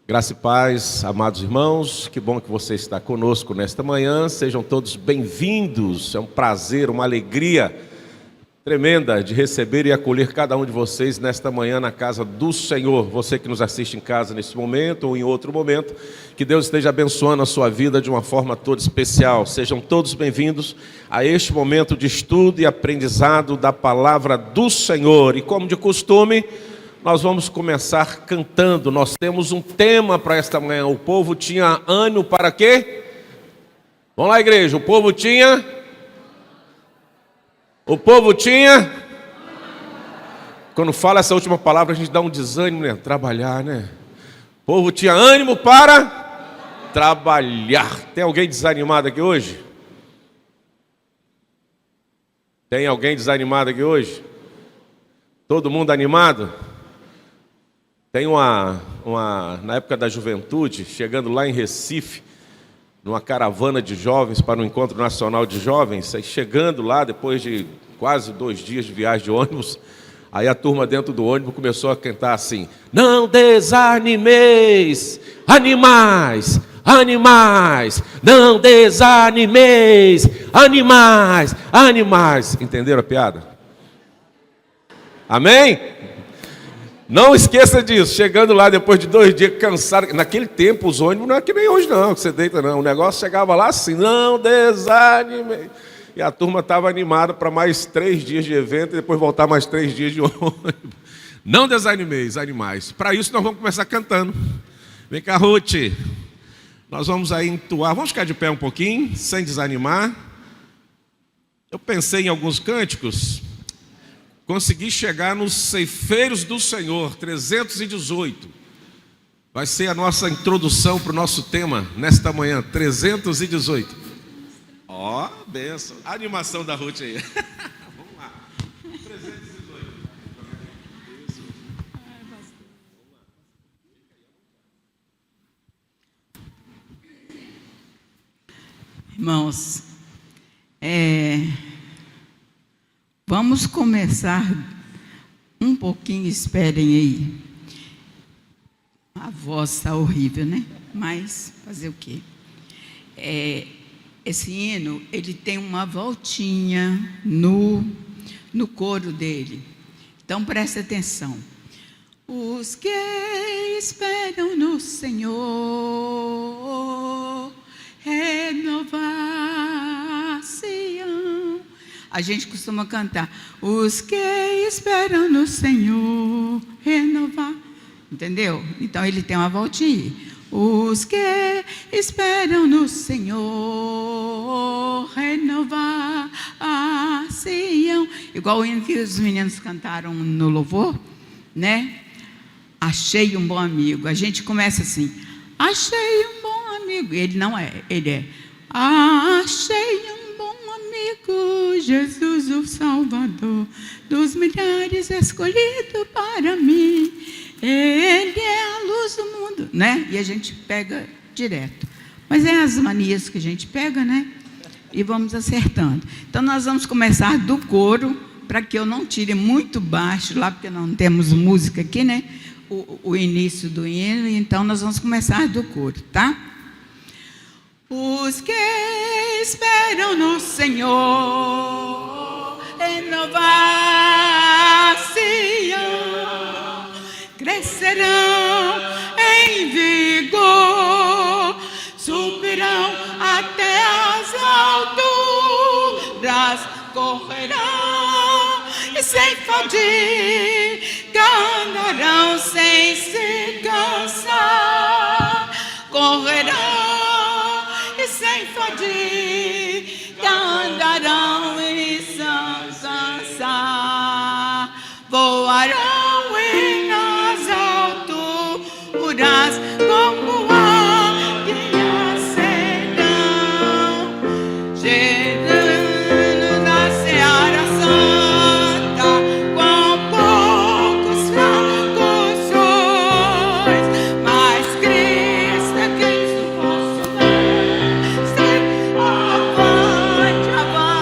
Graça e paz, amados irmãos, que bom que você está conosco nesta manhã, sejam todos bem-vindos, é um prazer, uma alegria tremenda de receber e acolher cada um de vocês nesta manhã na casa do Senhor. Você que nos assiste em casa nesse momento ou em outro momento, que Deus esteja abençoando a sua vida de uma forma toda especial. Sejam todos bem-vindos a este momento de estudo e aprendizado da palavra do Senhor. E como de costume, nós vamos começar cantando. Nós temos um tema para esta manhã. O povo tinha ânimo para quê? Vamos lá, igreja. O povo tinha... Quando fala essa última palavra, a gente dá um desânimo, né? Trabalhar, né? O povo tinha ânimo para trabalhar. Tem alguém desanimado aqui hoje? Tem alguém desanimado aqui hoje? Todo mundo animado? Tem na época da juventude, chegando lá em Recife, numa caravana de jovens para um encontro nacional de jovens, aí chegando lá, depois de quase 2 dias de viagem de ônibus, aí a turma dentro do ônibus começou a cantar assim: não desanimeis, animais, animais, não desanimeis, animais, animais. Entenderam a piada? Amém? Não esqueça disso, chegando lá depois de 2 dias, cansado. Naquele tempo os ônibus não é que nem hoje não, que você deita não. O negócio chegava lá assim, não desanime. E a turma estava animada para mais 3 dias de evento e depois voltar mais 3 dias de ônibus. Não desanimeis, animais. Para isso nós vamos começar cantando. Vem cá, Ruth. Nós vamos aí entoar. Vamos ficar de pé um pouquinho, sem desanimar. Eu pensei em alguns cânticos. Consegui chegar nos Ceifeiros do Senhor, 318. Vai ser a nossa introdução para o nosso tema nesta manhã, 318. Ó, benção. A animação da Ruth aí. Vamos lá. 318. Irmãos, vamos começar um pouquinho, esperem aí. A voz está horrível, né? Mas fazer o quê? Esse hino, ele tem uma voltinha no coro dele. Então, preste atenção. Os que esperam no Senhor renovar-se-ão. A gente costuma cantar: os que esperam no Senhor renovar. Entendeu? Então ele tem uma voltinha. Os que esperam no Senhor renovar-se-ão. Igual o hino que os meninos cantaram no louvor, né? Achei um bom amigo. A gente começa assim: achei um bom amigo. Ele não é, ele é: achei um bom amigo, Jesus o Salvador dos milhares escolhido para mim. Ele é a luz do mundo, né? E a gente pega direto. Mas é as manias que a gente pega, né? E vamos acertando. Então nós vamos começar do coro, para que eu não tire muito baixo lá, porque não temos música aqui, né? O início do hino. Então nós vamos começar do coro, tá? Os que esperam no Senhor renovar-se-ão, crescerão em vigor, subirão até as alturas, correrão e sem fadiga andarão sem se cansar, correrão e sem fadiga andarão e sem cansar, voarão em as alturas como águias serão, gerando na seara santa, quão poucos fracos sois, mas Cristo é quem se vosso mestre, avante, avante.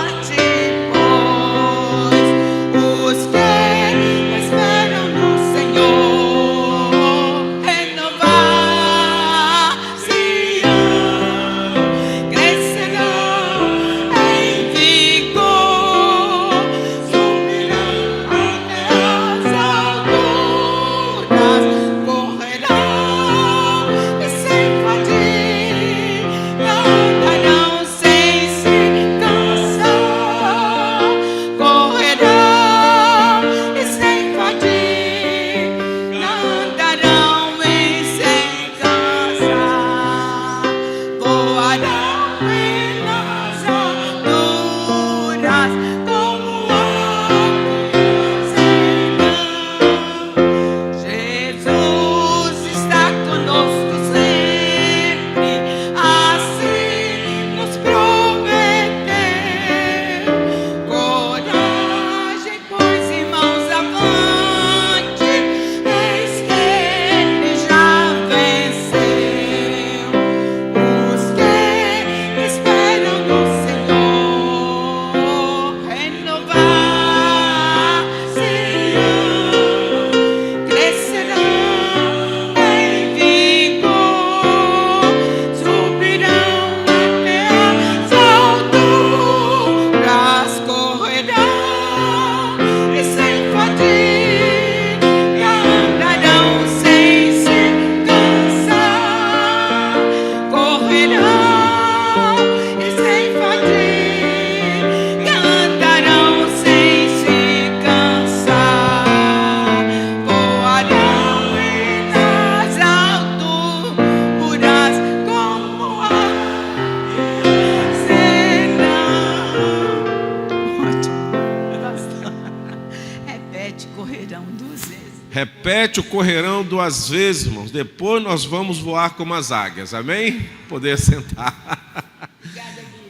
Repete o correrão 2 vezes, irmãos. Depois nós vamos voar como as águias. Amém? Poder sentar.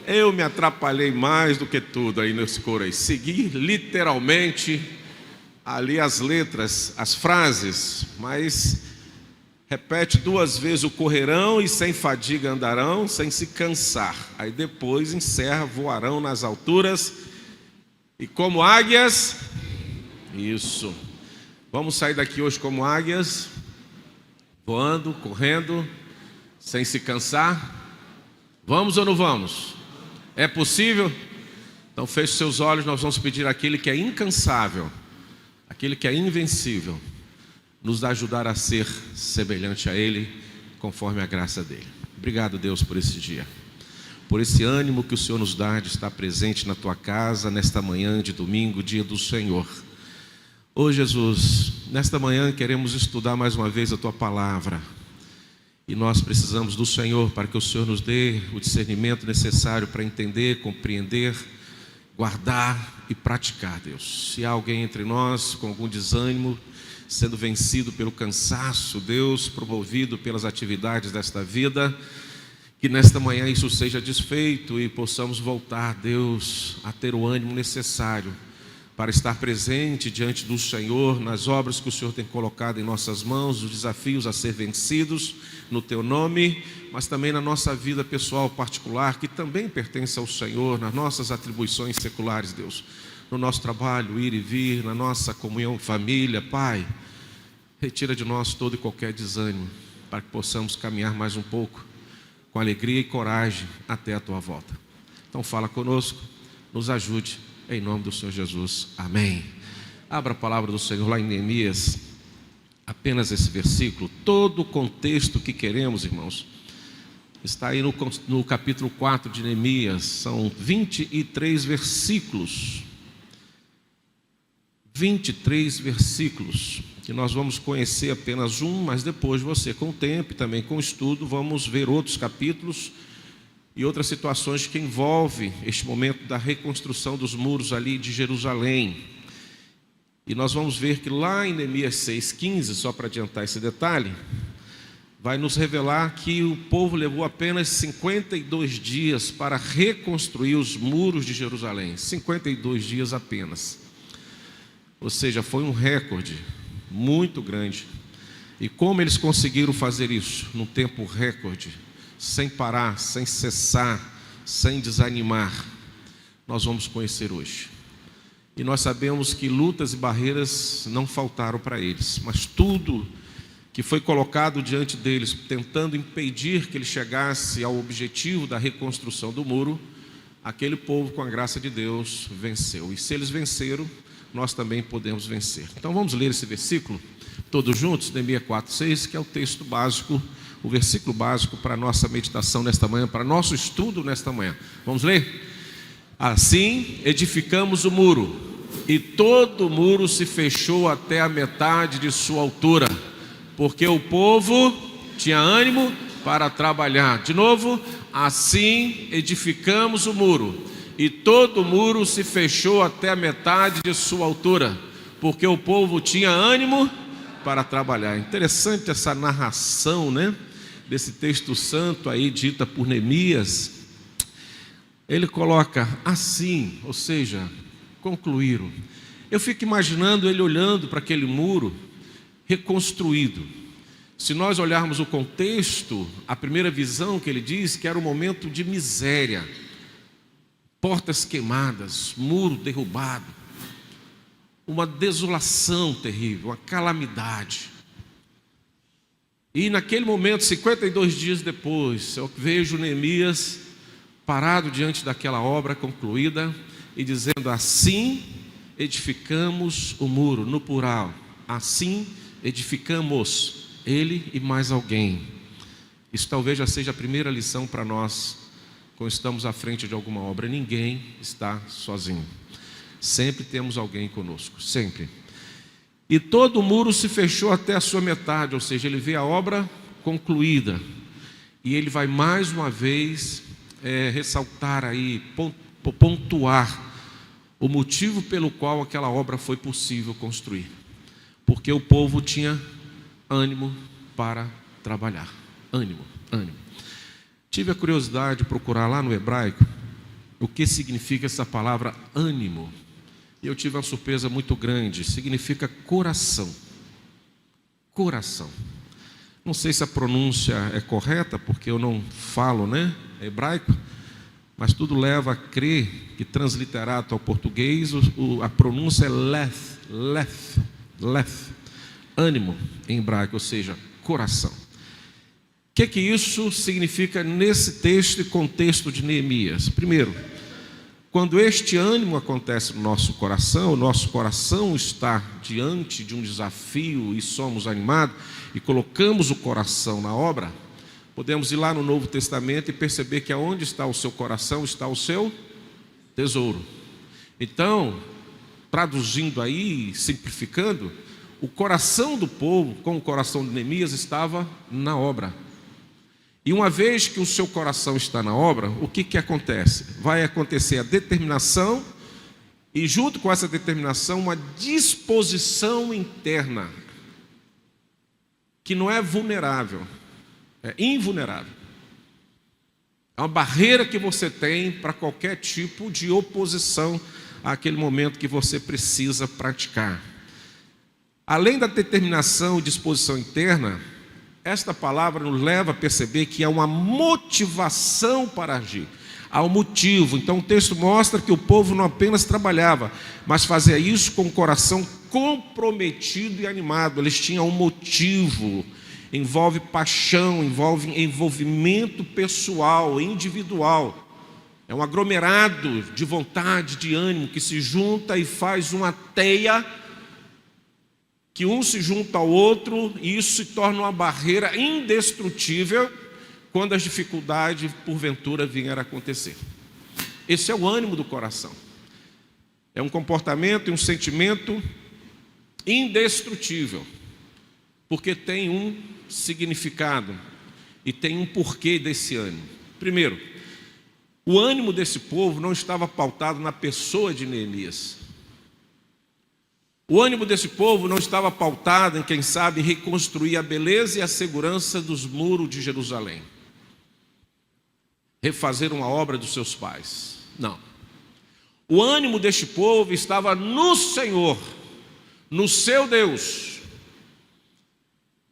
Eu me atrapalhei mais do que tudo aí nesse coro aí. Segui literalmente ali as letras, as frases, mas repete 2 vezes o correrão e sem fadiga andarão, sem se cansar. Aí depois encerra, voarão nas alturas e como águias. Isso. Vamos sair daqui hoje como águias, voando, correndo, sem se cansar. Vamos ou não vamos? É possível? Então feche seus olhos, nós vamos pedir àquele que é incansável, aquele que é invencível, nos ajudar a ser semelhante a Ele, conforme a graça dEle. Obrigado, Deus, por esse dia, por esse ânimo que o Senhor nos dá de estar presente na Tua casa, nesta manhã de domingo, dia do Senhor. Ô Jesus, nesta manhã queremos estudar mais uma vez a Tua palavra. E nós precisamos do Senhor para que o Senhor nos dê o discernimento necessário para entender, compreender, guardar e praticar, Deus. Se há alguém entre nós com algum desânimo, sendo vencido pelo cansaço, Deus, promovido pelas atividades desta vida, que nesta manhã isso seja desfeito e possamos voltar, Deus, a ter o ânimo necessário para estar presente diante do Senhor, nas obras que o Senhor tem colocado em nossas mãos, os desafios a ser vencidos no Teu nome, mas também na nossa vida pessoal particular, que também pertence ao Senhor, nas nossas atribuições seculares, Deus, no nosso trabalho, ir e vir, na nossa comunhão, família, Pai, retira de nós todo e qualquer desânimo, para que possamos caminhar mais um pouco, com alegria e coragem, até a Tua volta. Então fala conosco, nos ajude, em nome do Senhor Jesus, amém. Abra a palavra do Senhor lá em Neemias, apenas esse versículo. Todo o contexto que queremos, irmãos, está aí no capítulo 4 de Neemias. São 23 versículos. 23 versículos, que nós vamos conhecer apenas um, mas depois você, com o tempo e também com o estudo, vamos ver outros capítulos e outras situações que envolvem este momento da reconstrução dos muros ali de Jerusalém. E nós vamos ver que lá em Neemias 6,15, só para adiantar esse detalhe, vai nos revelar que o povo levou apenas 52 dias para reconstruir os muros de Jerusalém. 52 dias apenas. Ou seja, foi um recorde muito grande. E como eles conseguiram fazer isso num tempo recorde, sem parar, sem cessar, sem desanimar, nós vamos conhecer hoje. E nós sabemos que lutas e barreiras não faltaram para eles, mas tudo que foi colocado diante deles, tentando impedir que ele chegasse ao objetivo da reconstrução do muro, aquele povo, com a graça de Deus, venceu. E se eles venceram, nós também podemos vencer. Então vamos ler esse versículo todos juntos, Neemias 4:6, que é o texto básico, o versículo básico para a nossa meditação nesta manhã, para nosso estudo nesta manhã. Vamos ler? Assim edificamos o muro, e todo o muro se fechou até a metade de sua altura, porque o povo tinha ânimo para trabalhar. De novo, assim edificamos o muro, e todo o muro se fechou até a metade de sua altura, porque o povo tinha ânimo para trabalhar. Interessante essa narração, né? Desse texto santo aí, dita por Neemias. Ele coloca assim, ou seja, concluíram. Eu fico imaginando ele olhando para aquele muro reconstruído. Se nós olharmos o contexto, a primeira visão que ele diz que era um momento de miséria, portas queimadas, muro derrubado, uma desolação terrível, uma calamidade. E naquele momento, 52 dias depois, eu vejo Neemias parado diante daquela obra concluída e dizendo: assim edificamos o muro, no plural, assim edificamos, ele e mais alguém. Isso talvez já seja a primeira lição para nós quando estamos à frente de alguma obra. Ninguém está sozinho, sempre temos alguém conosco, sempre. E todo o muro se fechou até a sua metade, ou seja, ele vê a obra concluída, e ele vai mais uma vez ressaltar aí, pontuar o motivo pelo qual aquela obra foi possível construir, porque o povo tinha ânimo para trabalhar. Ânimo. Tive a curiosidade de procurar lá no hebraico o que significa essa palavra ânimo, e eu tive uma surpresa muito grande. Significa coração. Coração. Não sei se a pronúncia é correta, porque eu não falo, hebraico, mas tudo leva a crer que, transliterado ao português, a pronúncia é leth, ânimo em hebraico, ou seja, coração. O que isso significa nesse texto e contexto de Neemias? Primeiro, quando este ânimo acontece no nosso coração, o nosso coração está diante de um desafio e somos animados e colocamos o coração na obra, podemos ir lá no Novo Testamento e perceber que aonde está o seu coração está o seu tesouro. Então, traduzindo aí, simplificando, o coração do povo, com o coração de Neemias, estava na obra. E uma vez que o seu coração está na obra, o que acontece? Vai acontecer a determinação, e junto com essa determinação, uma disposição interna, que não é vulnerável, é invulnerável. É uma barreira que você tem para qualquer tipo de oposição àquele momento que você precisa praticar. Além da determinação e disposição interna, esta palavra nos leva a perceber que há uma motivação para agir, há um motivo. Então o texto mostra que o povo não apenas trabalhava, mas fazia isso com o coração comprometido e animado. Eles tinham um motivo, envolve paixão, envolve envolvimento pessoal, individual. É um aglomerado de vontade, de ânimo, que se junta e faz uma teia, que um se junta ao outro, e isso se torna uma barreira indestrutível quando as dificuldades porventura vierem a acontecer. Esse é o ânimo do coração. É um comportamento e um sentimento indestrutível, porque tem um significado e tem um porquê desse ânimo. Primeiro, o ânimo desse povo não estava pautado na pessoa de Neemias. O ânimo desse povo não estava pautado em, quem sabe, reconstruir a beleza e a segurança dos muros de Jerusalém, refazer uma obra dos seus pais. Não. O ânimo deste povo estava no Senhor, no seu Deus.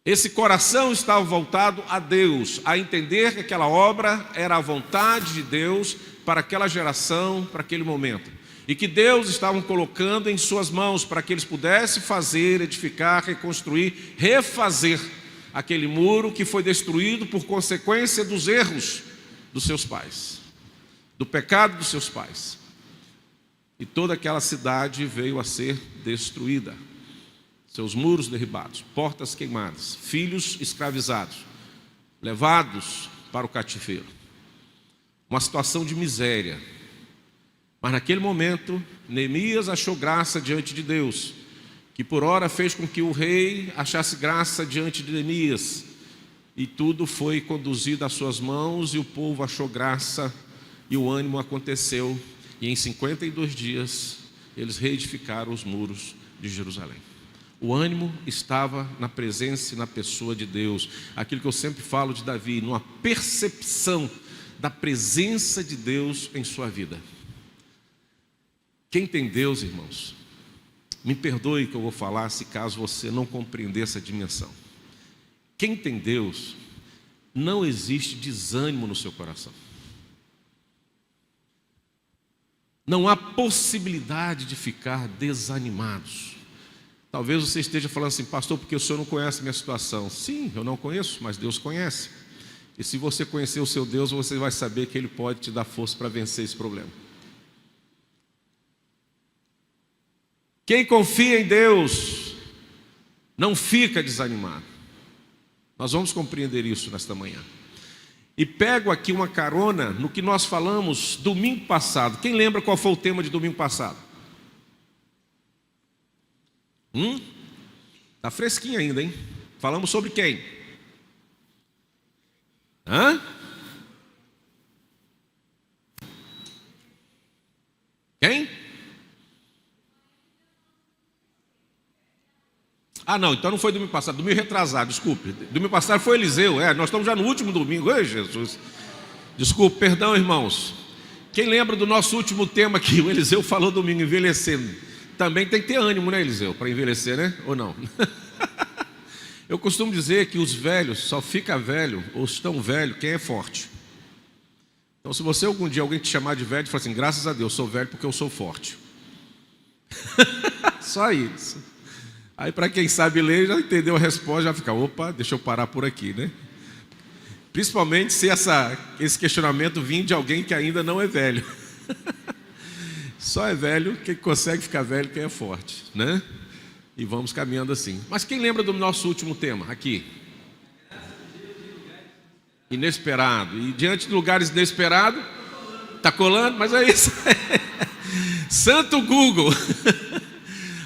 Esse coração estava voltado a Deus, a entender que aquela obra era a vontade de Deus para aquela geração, para aquele momento, e que Deus estava colocando em suas mãos para que eles pudessem fazer, edificar, reconstruir, refazer aquele muro que foi destruído por consequência dos erros dos seus pais, do pecado dos seus pais. E toda aquela cidade veio a ser destruída, seus muros derribados, portas queimadas, filhos escravizados, levados para o cativeiro. Uma situação de miséria. Mas naquele momento, Neemias achou graça diante de Deus, que por ora fez com que o rei achasse graça diante de Neemias, e tudo foi conduzido às suas mãos, e o povo achou graça, e o ânimo aconteceu, e em 52 dias eles reedificaram os muros de Jerusalém. O ânimo estava na presença e na pessoa de Deus. Aquilo que eu sempre falo de Davi, numa percepção da presença de Deus em sua vida. Quem tem Deus, irmãos, me perdoe que eu vou falar se caso você não compreender essa dimensão. Quem tem Deus, não existe desânimo no seu coração. Não há possibilidade de ficar desanimados. Talvez você esteja falando assim, pastor, porque o senhor não conhece a minha situação. Sim, eu não conheço, mas Deus conhece. E se você conhecer o seu Deus, você vai saber que Ele pode te dar força para vencer esse problema. Quem confia em Deus não fica desanimado. Nós vamos compreender isso nesta manhã. E pego aqui uma carona no que nós falamos domingo passado. Quem lembra qual foi o tema de domingo passado? Tá fresquinho ainda, hein? Falamos sobre quem? Quem? Não, então não foi domingo passado, domingo retrasado, desculpe. Domingo passado foi Eliseu, nós estamos já no último domingo. Ei, Jesus. Desculpe, perdão, irmãos. Quem lembra do nosso último tema aqui? O Eliseu falou domingo, envelhecendo. Também tem que ter ânimo, né, Eliseu, para envelhecer, né? Ou não? Eu costumo dizer que os velhos só fica velho, ou estão velho, quem é forte. Então, se você algum dia alguém te chamar de velho, fala assim, graças a Deus, sou velho porque eu sou forte. Só isso. Aí, para quem sabe ler, já entendeu a resposta, já fica, opa, deixa eu parar por aqui, né? Principalmente se esse questionamento vir de alguém que ainda não é velho. Só é velho quem consegue ficar velho, quem é forte, né? E vamos caminhando assim. Mas quem lembra do nosso último tema aqui? Inesperado. E diante de lugares inesperados, tá colando, mas é isso. Santo Google.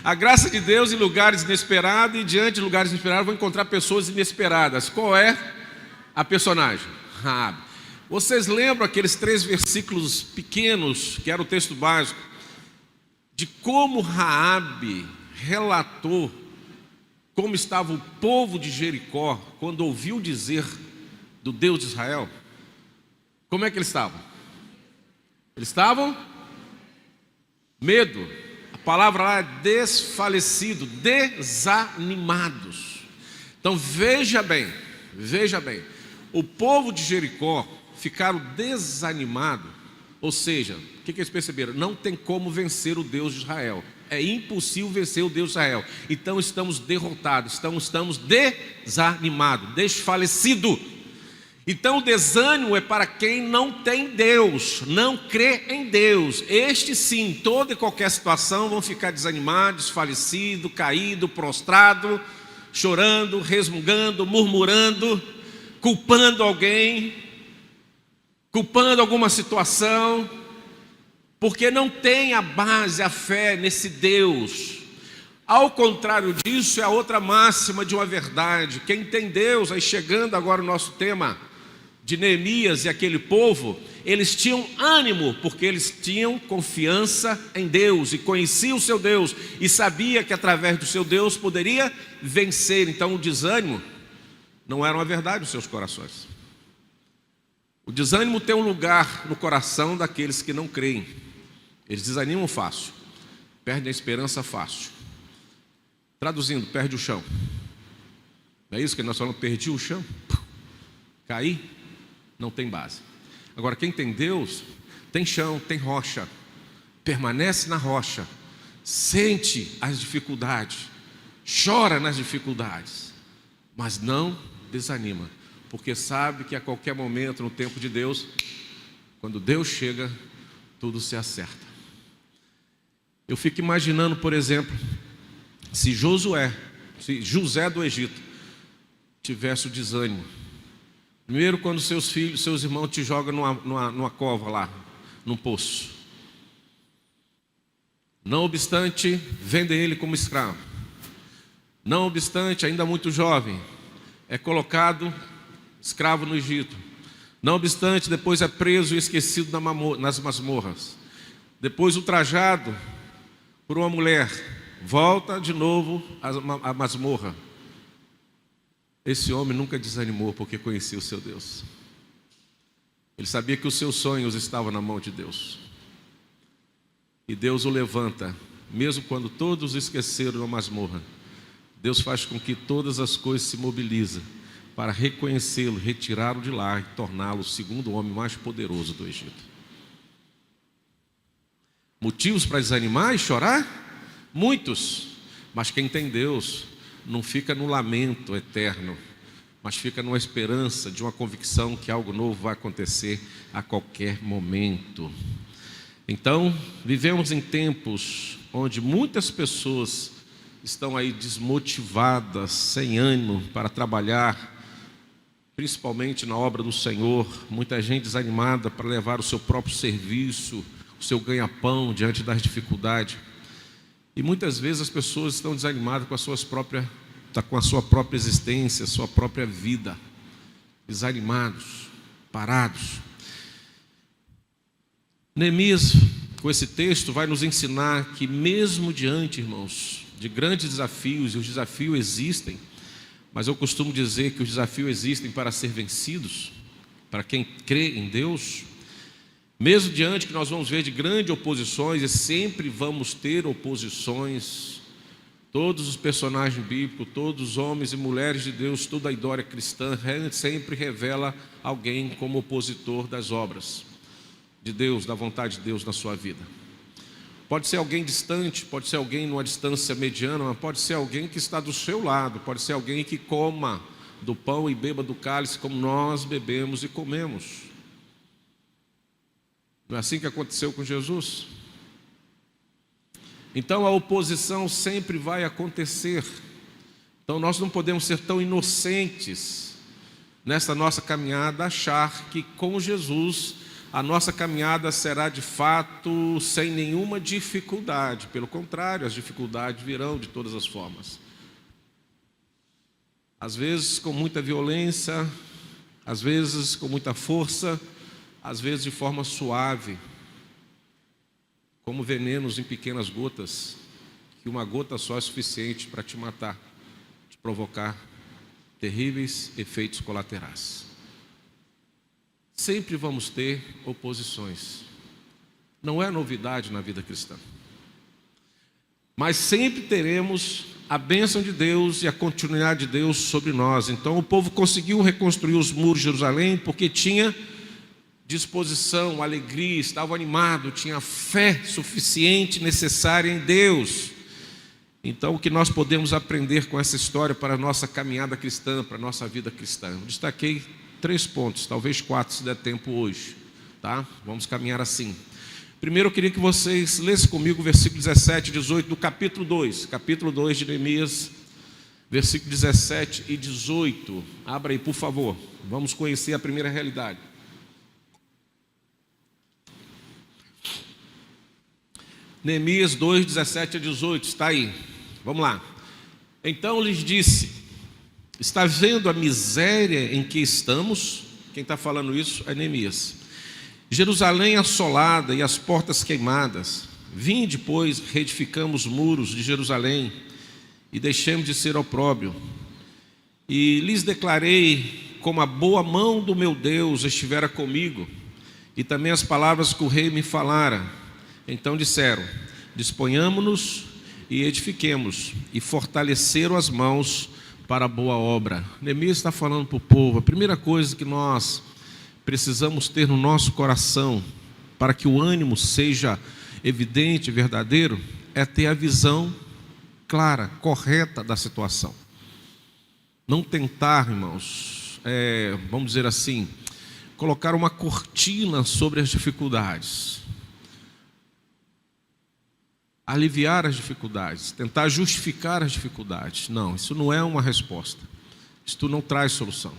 A graça de Deus em lugares inesperados, e diante de lugares inesperados vão encontrar pessoas inesperadas. Qual é a personagem? Raabe. Vocês lembram aqueles 3 versículos pequenos, que era o texto básico, de como Raabe relatou como estava o povo de Jericó quando ouviu dizer do Deus de Israel? Como é que eles estavam? Eles estavam? Medo. A palavra lá é desfalecido, desanimados. Então veja bem, o povo de Jericó ficaram desanimados, ou seja, o que eles perceberam? Não tem como vencer o Deus de Israel, é impossível vencer o Deus de Israel, então estamos derrotados, estamos desanimados, desfalecidos. Então o desânimo é para quem não tem Deus, não crê em Deus. Este sim, em toda e qualquer situação vão ficar desanimados, desfalecidos, caídos, prostrados, chorando, resmungando, murmurando, culpando alguém, culpando alguma situação, porque não tem a base, a fé nesse Deus. Ao contrário disso, é a outra máxima de uma verdade. Quem tem Deus, aí chegando agora o nosso tema de Neemias e aquele povo, eles tinham ânimo, porque eles tinham confiança em Deus, e conheciam o seu Deus, e sabia que através do seu Deus poderia vencer. Então o desânimo não era uma verdade nos seus corações. O desânimo tem um lugar no coração daqueles que não creem. Eles desanimam fácil, perdem a esperança fácil. Traduzindo, perde o chão. Não é isso que nós falamos? Perdi o chão, caí, não tem base. Agora, quem tem Deus, tem chão, tem rocha, permanece na rocha, sente as dificuldades, chora nas dificuldades, mas não desanima, porque sabe que a qualquer momento, no tempo de Deus, quando Deus chega, tudo se acerta. Eu fico imaginando, por exemplo, se José do Egito tivesse o desânimo. Primeiro, quando seus filhos, seus irmãos te jogam numa cova lá, num poço. Não obstante, vendem ele como escravo. Não obstante, ainda muito jovem, é colocado escravo no Egito. Não obstante, depois é preso e esquecido nas masmorras. Depois ultrajado por uma mulher, volta de novo à masmorra. Esse homem nunca desanimou porque conhecia o seu Deus. Ele sabia que os seus sonhos estavam na mão de Deus. E Deus o levanta, mesmo quando todos o esqueceram na masmorra. Deus faz com que todas as coisas se mobilizem para reconhecê-lo, retirá-lo de lá e torná-lo o segundo homem mais poderoso do Egito. Motivos para desanimar e chorar? Muitos. Mas quem tem Deus não fica no lamento eterno, mas fica numa esperança de uma convicção que algo novo vai acontecer a qualquer momento. Então, vivemos em tempos onde muitas pessoas estão aí desmotivadas, sem ânimo para trabalhar, principalmente na obra do Senhor. Muita gente desanimada para levar o seu próprio serviço, o seu ganha-pão diante das dificuldades. E muitas vezes as pessoas estão desanimadas com a sua própria existência, sua própria vida, desanimados, parados. Neemias, com esse texto, vai nos ensinar que mesmo diante, irmãos, de grandes desafios, e os desafios existem, mas eu costumo dizer que os desafios existem para ser vencidos, para quem crê em Deus. Mesmo diante que nós vamos ver de grandes oposições, e sempre vamos ter oposições, todos os personagens bíblicos, todos os homens e mulheres de Deus, toda a história cristã sempre revela alguém como opositor das obras de Deus, da vontade de Deus na sua vida. Pode ser alguém distante, pode ser alguém numa distância mediana, mas pode ser alguém que está do seu lado, pode ser alguém que coma do pão e beba do cálice como nós bebemos e comemos. Não é assim que aconteceu com Jesus? Então a oposição sempre vai acontecer. Então nós não podemos ser tão inocentes nessa nossa caminhada, achar que com Jesus a nossa caminhada será de fato sem nenhuma dificuldade. Pelo contrário, as dificuldades virão de todas as formas. Às vezes com muita violência, às vezes com muita força, às vezes de forma suave, como venenos em pequenas gotas, que uma gota só é suficiente para te matar, te provocar terríveis efeitos colaterais. Sempre vamos ter oposições. Não é novidade na vida cristã. Mas sempre teremos a bênção de Deus e a continuidade de Deus sobre nós. Então o povo conseguiu reconstruir os muros de Jerusalém porque tinha disposição, alegria, estava animado, tinha fé suficiente, necessária em Deus. Então o que nós podemos aprender com essa história para a nossa caminhada cristã, para a nossa vida cristã? Eu destaquei 3 pontos, talvez 4 se der tempo hoje, tá? Vamos caminhar assim. Primeiro eu queria que vocês lessem comigo o versículo 17 e 18 do capítulo 2 de Neemias, versículo 17 e 18. Abra aí, por favor. Vamos conhecer a primeira realidade. Neemias 2, 17 a 18, está aí. Vamos lá. Então lhes disse: está vendo a miséria em que estamos? Quem está falando isso é Neemias. Jerusalém assolada e as portas queimadas. Vinde, pois, reedificamos os muros de Jerusalém e deixemos de ser opróbrio. E lhes declarei como a boa mão do meu Deus estivera comigo, e também as palavras que o rei me falara. Então disseram: disponhamo-nos e edifiquemos, e fortaleceram as mãos para a boa obra. Neemias está falando para o povo, a primeira coisa que nós precisamos ter no nosso coração, para que o ânimo seja evidente e verdadeiro, é ter a visão clara, correta da situação. Não tentar, irmãos, vamos dizer assim, colocar uma cortina sobre as dificuldades, aliviar as dificuldades, tentar justificar as dificuldades. Não, isso não é uma resposta. Isso não traz solução.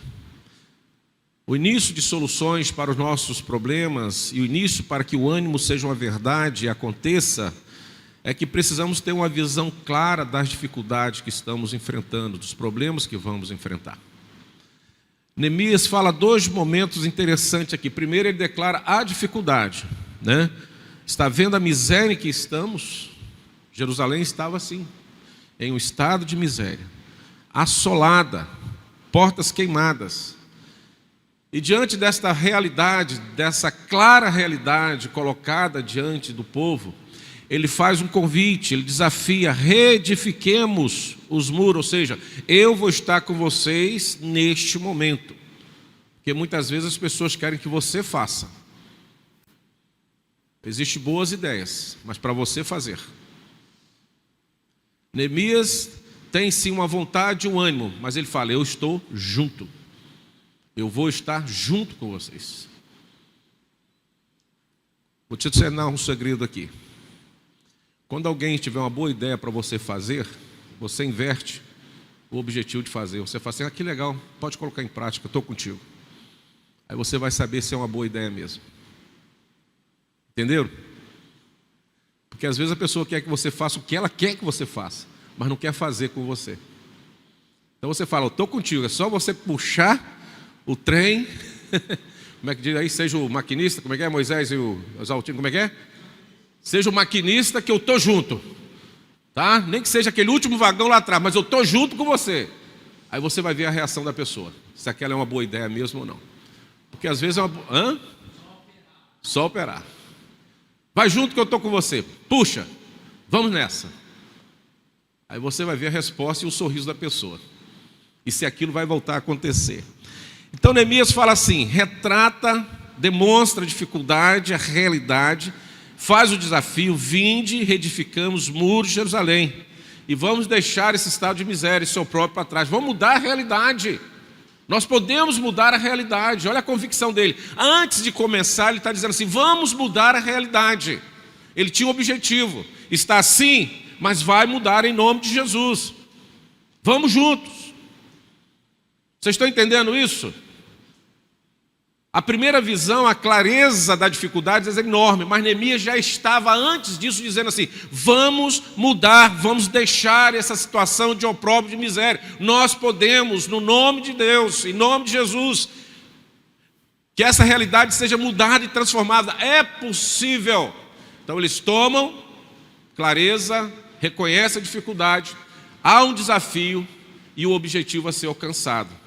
O início de soluções para os nossos problemas e o início para que o ânimo seja uma verdade e aconteça, é que precisamos ter uma visão clara das dificuldades que estamos enfrentando, dos problemas que vamos enfrentar. Neemias fala dois momentos interessantes aqui. Primeiro, ele declara a dificuldade, né? Está vendo a miséria em que estamos? Jerusalém estava assim, em um estado de miséria, assolada, portas queimadas. E diante desta realidade, dessa clara realidade colocada diante do povo, ele faz um convite, ele desafia: reedifiquemos os muros, ou seja, eu vou estar com vocês neste momento. Porque muitas vezes as pessoas querem que você faça. Existem boas ideias, mas para você fazer. Neemias tem sim uma vontade e um ânimo, mas ele fala: eu estou junto. Eu vou estar junto com vocês. Vou te ensinar um segredo aqui. Quando alguém tiver uma boa ideia para você fazer, você inverte o objetivo de fazer. Você fala assim: ah, que legal, pode colocar em prática, estou contigo. Aí você vai saber se é uma boa ideia mesmo. Entenderam? Porque às vezes a pessoa quer que você faça o que ela quer que você faça, mas não quer fazer com você. Então você fala: eu estou contigo, é só você puxar o trem. Como é que diz aí? Seja o maquinista, como é que é? Moisés e o Exaltino, como é que é? Seja o maquinista que eu estou junto, tá? Nem que seja aquele último vagão lá atrás, mas eu estou junto com você. Aí você vai ver a reação da pessoa, se aquela é uma boa ideia mesmo ou não. Porque às vezes é uma... Hã? Só operar. Vai junto que eu estou com você. Puxa, vamos nessa. Aí você vai ver a resposta e o sorriso da pessoa. E se aquilo vai voltar a acontecer. Então Neemias fala assim, retrata, demonstra a dificuldade, a realidade, faz o desafio: vinde, reedificamos os muros de Jerusalém e vamos deixar esse estado de miséria e seu próprio para trás. Vamos mudar a realidade. Nós podemos mudar a realidade. Olha a convicção dele. Antes de começar, ele está dizendo assim: vamos mudar a realidade. Ele tinha um objetivo: está assim, mas vai mudar em nome de Jesus. Vamos juntos. Vocês estão entendendo isso? A primeira visão, a clareza da dificuldade é enorme, mas Neemias já estava antes disso dizendo assim: vamos mudar, vamos deixar essa situação de opróbrio, de miséria. Nós podemos, no nome de Deus, em nome de Jesus, que essa realidade seja mudada e transformada. É possível. Então eles tomam clareza, reconhecem a dificuldade, há um desafio e o objetivo a ser alcançado.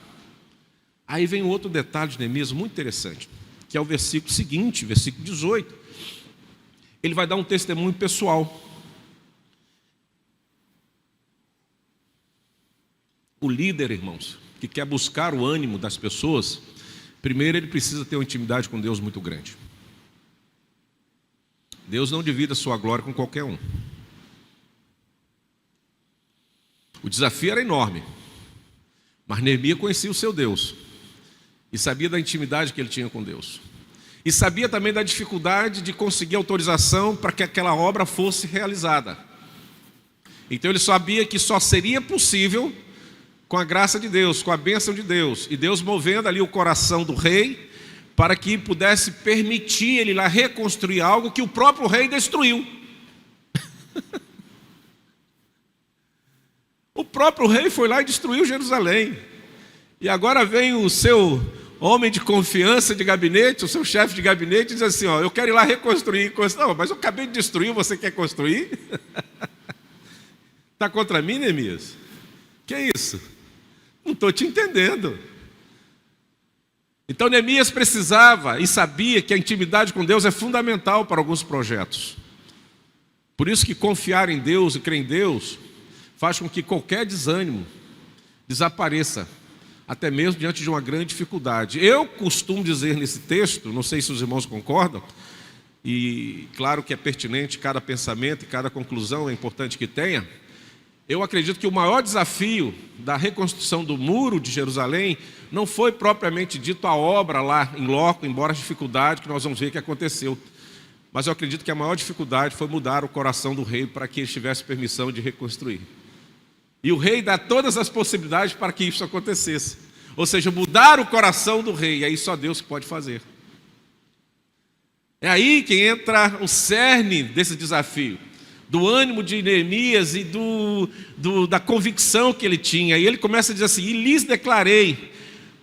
Aí vem outro detalhe de Neemias muito interessante, que é o versículo seguinte, versículo 18. Ele vai dar um testemunho pessoal. O líder, irmãos, que quer buscar o ânimo das pessoas, primeiro ele precisa ter uma intimidade com Deus muito grande. Deus não divide a sua glória com qualquer um. O desafio era enorme, mas Neemias conhecia o seu Deus e sabia da intimidade que ele tinha com Deus, e sabia também da dificuldade de conseguir autorização para que aquela obra fosse realizada. Então ele sabia que só seria possível com a graça de Deus, com a bênção de Deus, e Deus movendo ali o coração do rei para que pudesse permitir ele lá reconstruir algo que o próprio rei destruiu. O próprio rei foi lá e destruiu Jerusalém. E agora vem o seu homem de confiança de gabinete, o seu chefe de gabinete, e diz assim: ó, eu quero ir lá reconstruir. Não, mas eu acabei de destruir, você quer construir? Está contra mim, Neemias? Que é isso? Não estou te entendendo. Então Neemias precisava e sabia que a intimidade com Deus é fundamental para alguns projetos. Por isso que confiar em Deus e crer em Deus faz com que qualquer desânimo desapareça, até mesmo diante de uma grande dificuldade. Eu costumo dizer nesse texto, não sei se os irmãos concordam, e claro que é pertinente cada pensamento e cada conclusão, é importante que tenha. Eu acredito que o maior desafio da reconstrução do muro de Jerusalém não foi propriamente dito a obra lá em loco, embora a dificuldade que nós vamos ver que aconteceu. Mas eu acredito que a maior dificuldade foi mudar o coração do rei para que ele tivesse permissão de reconstruir. E o rei dá todas as possibilidades para que isso acontecesse. Ou seja, mudar o coração do rei, e aí só Deus que pode fazer. É aí que entra o cerne desse desafio, do ânimo de Neemias e da convicção que ele tinha. E ele começa a dizer assim: e lhes declarei,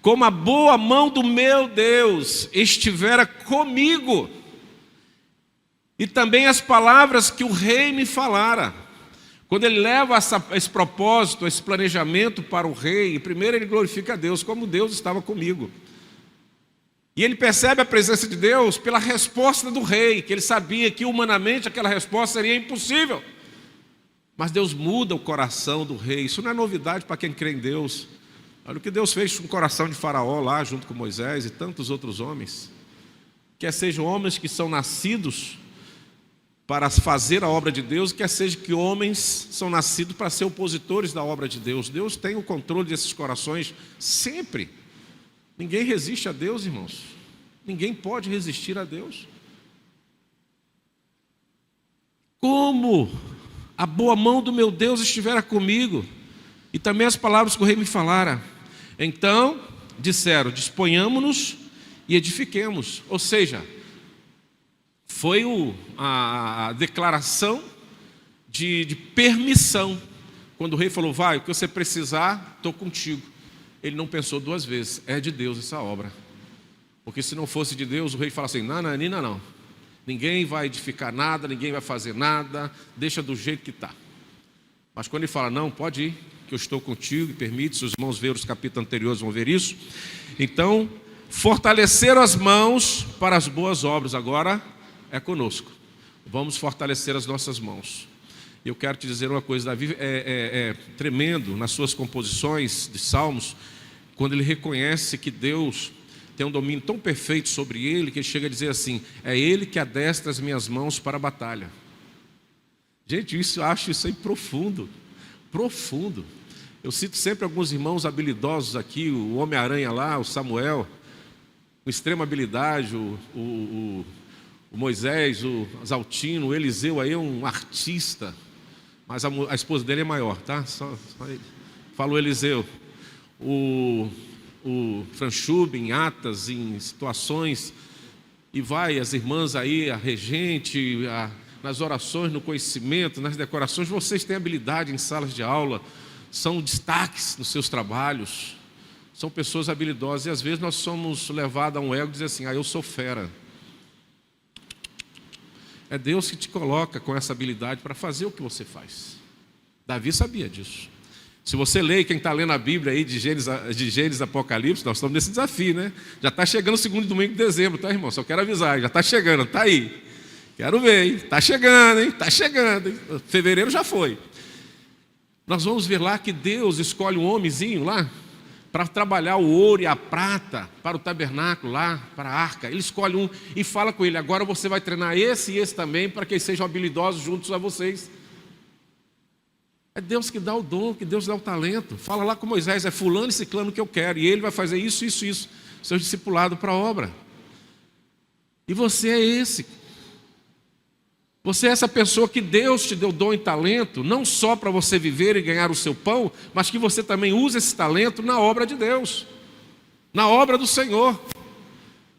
como a boa mão do meu Deus estivera comigo, e também as palavras que o rei me falara. Quando ele leva esse propósito, esse planejamento para o rei, primeiro ele glorifica a Deus, como Deus estava comigo. E ele percebe a presença de Deus pela resposta do rei, que ele sabia que humanamente aquela resposta seria impossível. Mas Deus muda o coração do rei. Isso não é novidade para quem crê em Deus. Olha o que Deus fez com o coração de Faraó lá, junto com Moisés e tantos outros homens. Quer sejam homens que são nascidos para fazer a obra de Deus, quer seja que homens são nascidos para ser opositores da obra de Deus. Deus tem o controle desses corações sempre. Ninguém resiste a Deus, irmãos. Ninguém pode resistir a Deus. Como a boa mão do meu Deus estivera comigo, e também as palavras que o rei me falara. Então disseram: disponhamo-nos e edifiquemos. Ou seja, foi a declaração de permissão. Quando o rei falou: vai, o que você precisar, estou contigo. Ele não pensou duas vezes: é de Deus essa obra. Porque se não fosse de Deus, o rei fala assim: não, Nina, não. Ninguém vai edificar nada, ninguém vai fazer nada, deixa do jeito que está. Mas quando ele fala: não, pode ir, que eu estou contigo, e permite, se os irmãos verem os capítulos anteriores vão ver isso. Então, fortaleceram as mãos para as boas obras. Agora é conosco. Vamos fortalecer as nossas mãos. Eu quero te dizer uma coisa: Davi é tremendo nas suas composições de salmos, quando ele reconhece que Deus tem um domínio tão perfeito sobre ele, que ele chega a dizer assim: é ele que adestra as minhas mãos para a batalha. Gente, eu acho isso aí profundo, profundo. Eu cito sempre alguns irmãos habilidosos aqui, o Homem-Aranha lá, o Samuel, com extrema habilidade, o Moisés, o Zaltino, o Eliseu aí é um artista, mas a esposa dele é maior, tá? Só fala o Eliseu. O Franchub em atas, em situações, e vai as irmãs aí, a regente, nas orações, no conhecimento, nas decorações. Vocês têm habilidade em salas de aula, são destaques nos seus trabalhos, são pessoas habilidosas, e às vezes nós somos levados a um ego e dizer assim: eu sou fera. É Deus que te coloca com essa habilidade para fazer o que você faz. Davi sabia disso. Se você lê, quem está lendo a Bíblia aí de Gênesis Apocalipse, nós estamos nesse desafio, né? Já está chegando o segundo domingo de dezembro, tá, irmão? Só quero avisar, já está chegando, está aí. Quero ver, hein? Está chegando, hein? Está chegando, hein? Fevereiro já foi. Nós vamos ver lá que Deus escolhe um homenzinho lá para trabalhar o ouro e a prata para o tabernáculo lá, para a arca. Ele escolhe um e fala com ele: agora você vai treinar esse e esse também, para que eles sejam habilidosos juntos a vocês. É Deus que dá o dom, que Deus dá o talento. Fala lá com Moisés: é fulano e ciclano que eu quero, e ele vai fazer isso, isso, isso, seu discipulado para a obra. E você é esse. Você é essa pessoa que Deus te deu dom e talento, não só para você viver e ganhar o seu pão, mas que você também usa esse talento na obra de Deus, na obra do Senhor.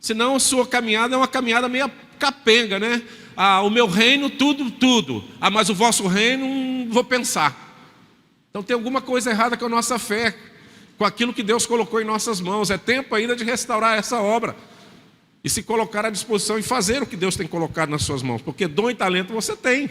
Senão a sua caminhada é uma caminhada meio capenga, né? O meu reino, tudo. Mas o vosso reino, não vou pensar. Então tem alguma coisa errada com a nossa fé, com aquilo que Deus colocou em nossas mãos. É tempo ainda de restaurar essa obra e se colocar à disposição e fazer o que Deus tem colocado nas suas mãos, porque dom e talento você tem,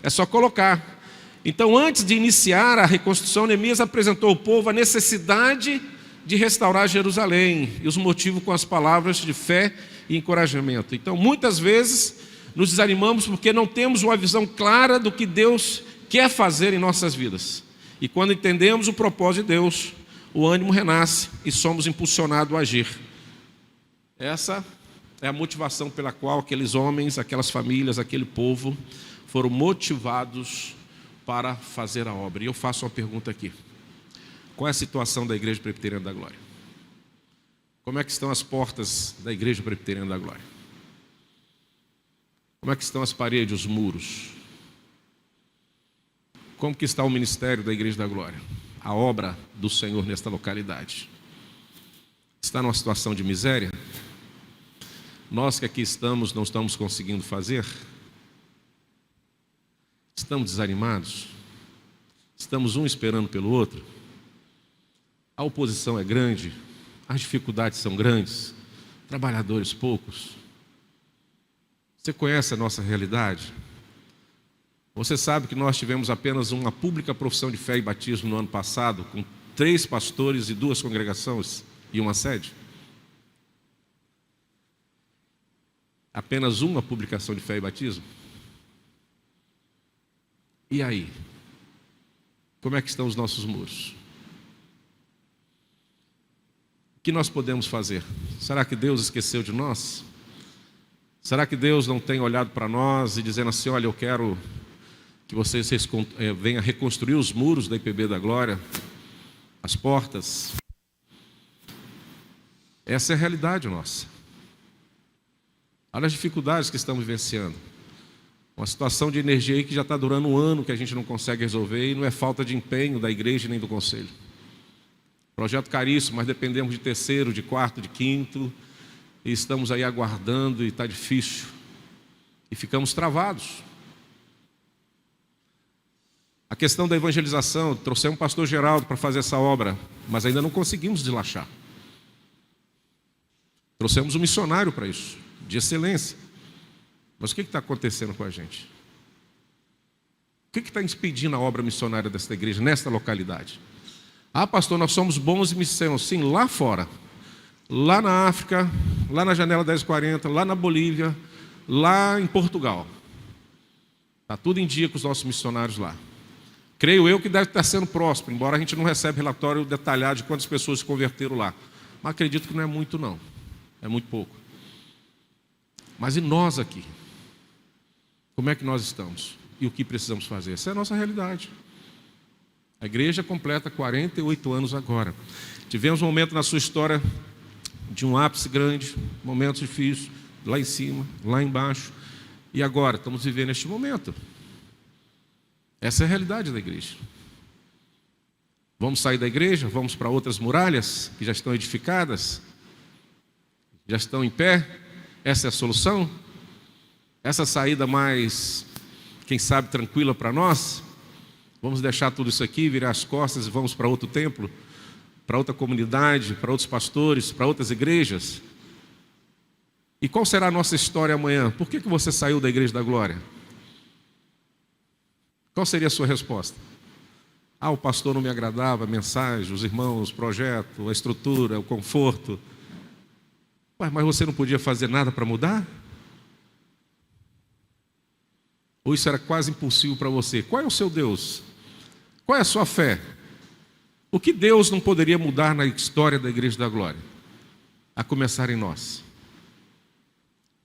é só colocar. Então, antes de iniciar a reconstrução, Neemias apresentou ao povo a necessidade de restaurar Jerusalém e os motivos com as palavras de fé e encorajamento. Então, muitas vezes nos desanimamos porque não temos uma visão clara do que Deus quer fazer em nossas vidas. E quando entendemos o propósito de Deus, o ânimo renasce e somos impulsionados a agir. Essa é a motivação pela qual aqueles homens, aquelas famílias, aquele povo foram motivados para fazer a obra. E eu faço uma pergunta aqui: qual é a situação da Igreja Presbiteriana da Glória? Como é que estão as portas da Igreja Presbiteriana da Glória? Como é que estão as paredes, os muros? Como que está o ministério da Igreja da Glória? A obra do Senhor nesta localidade? Está numa situação de miséria? Nós que aqui estamos, não estamos conseguindo fazer? Estamos desanimados? Estamos um esperando pelo outro? A oposição é grande? as dificuldades são grandes, trabalhadores poucos. Você conhece a nossa realidade? Você sabe que nós tivemos apenas uma pública profissão de fé e batismo no ano passado, com 3 pastores e 2 congregações e uma sede? Apenas uma publicação de fé e batismo? E aí? Como é que estão os nossos muros? O que nós podemos fazer? Será que Deus esqueceu de nós? Será que Deus não tem olhado para nós e dizendo assim, olha, eu quero que vocês venham reconstruir os muros da IPB da Glória, as portas? Essa é a realidade nossa. Olha as dificuldades que estamos vivenciando. Uma situação de energia aí que já está durando um ano, que a gente não consegue resolver, e não é falta de empenho da igreja nem do conselho. Projeto caríssimo, mas dependemos de terceiro, de quarto, de quinto, e estamos aí aguardando e está difícil. E ficamos travados. A questão da evangelização, trouxemos o pastor Geraldo para fazer essa obra, mas ainda não conseguimos deslachar. Trouxemos um missionário para isso, de excelência. Mas o que está acontecendo com a gente? O que está impedindo a obra missionária desta igreja, nesta localidade? Ah, pastor, nós somos bons em missão. Sim, lá fora. Lá na África, lá na Janela 1040, lá na Bolívia, lá em Portugal. Está tudo em dia com os nossos missionários lá. Creio eu que deve estar sendo próspero, embora a gente não receba relatório detalhado de quantas pessoas se converteram lá. Mas acredito que não é muito não. É muito pouco. Mas e nós aqui? Como é que nós estamos? E o que precisamos fazer? Essa é a nossa realidade. A igreja completa 48 anos agora. Tivemos um momento na sua história de um ápice grande, momentos difíceis, lá em cima, lá embaixo. E agora, estamos vivendo este momento. Essa é a realidade da igreja. Vamos sair da igreja? Vamos para outras muralhas que já estão edificadas? Já estão em pé? Essa é a solução? Essa saída mais, quem sabe, tranquila para nós? Vamos deixar tudo isso aqui, virar as costas e vamos para outro templo? Para outra comunidade, para outros pastores, para outras igrejas? E qual será a nossa história amanhã? Por que você saiu da Igreja da Glória? Qual seria a sua resposta? Ah, o pastor não me agradava, a mensagem, os irmãos, o projeto, a estrutura, o conforto. Mas você não podia fazer nada para mudar? Ou isso era quase impossível para você? Qual é o seu Deus? Qual é a sua fé? O que Deus não poderia mudar na história da Igreja da Glória? A começar em nós.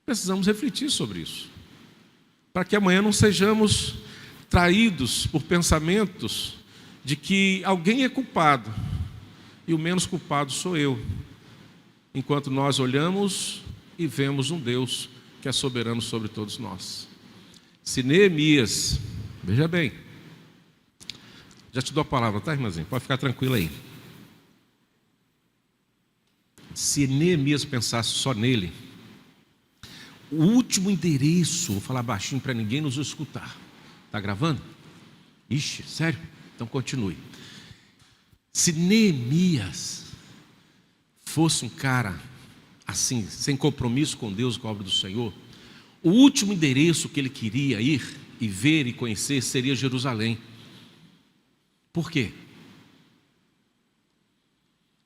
Precisamos refletir sobre isso. Para que amanhã não sejamos traídos por pensamentos de que alguém é culpado e o menos culpado sou eu. Enquanto nós olhamos e vemos um Deus que é soberano sobre todos nós. Se Neemias, veja bem, já te dou a palavra, tá, irmãzinha? Pode ficar tranquilo aí. Se Neemias pensasse só nele, o último endereço, vou falar baixinho para ninguém nos escutar. Está gravando? Ixi, sério? Então continue. Se Neemias fosse um cara assim, sem compromisso com Deus e com a obra do Senhor, o último endereço que ele queria ir e ver e conhecer seria Jerusalém. Por quê?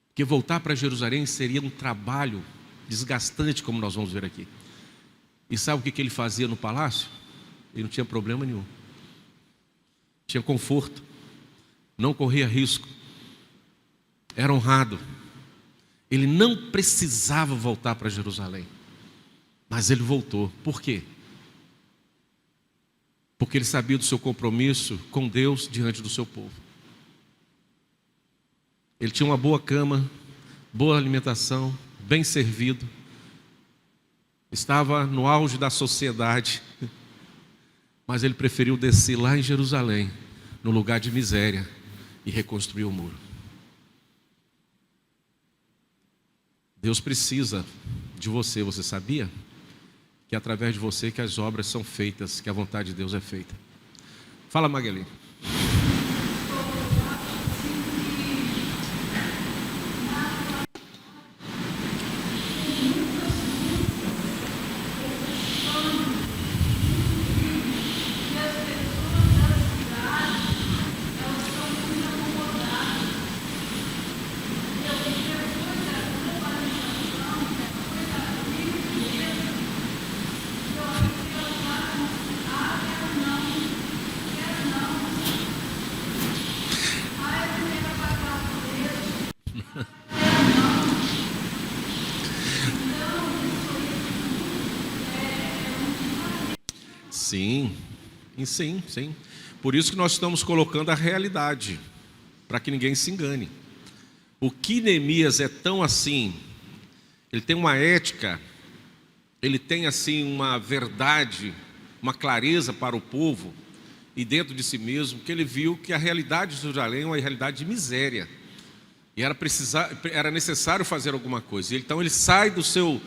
Porque voltar para Jerusalém seria um trabalho desgastante, como nós vamos ver aqui. E sabe o que ele fazia no palácio? Ele não tinha problema nenhum. Tinha conforto. Não corria risco. Era honrado. Ele não precisava voltar para Jerusalém. Mas ele voltou. Por quê? Porque ele sabia do seu compromisso com Deus diante do seu povo. Ele tinha uma boa cama, boa alimentação, bem servido. Estava no auge da sociedade. Mas ele preferiu descer lá em Jerusalém, no lugar de miséria, e reconstruir o muro. Deus precisa de você, você sabia? Que é através de você que as obras são feitas, que a vontade de Deus é feita. Fala, Magali. Sim, e sim, sim. Por isso que nós estamos colocando a realidade, para que ninguém se engane. O que Neemias é tão assim, ele tem uma ética, ele tem assim uma verdade, uma clareza para o povo e dentro de si mesmo, que ele viu que a realidade de Jerusalém é uma realidade de miséria. E era necessário fazer alguma coisa. Então ele sai do seu,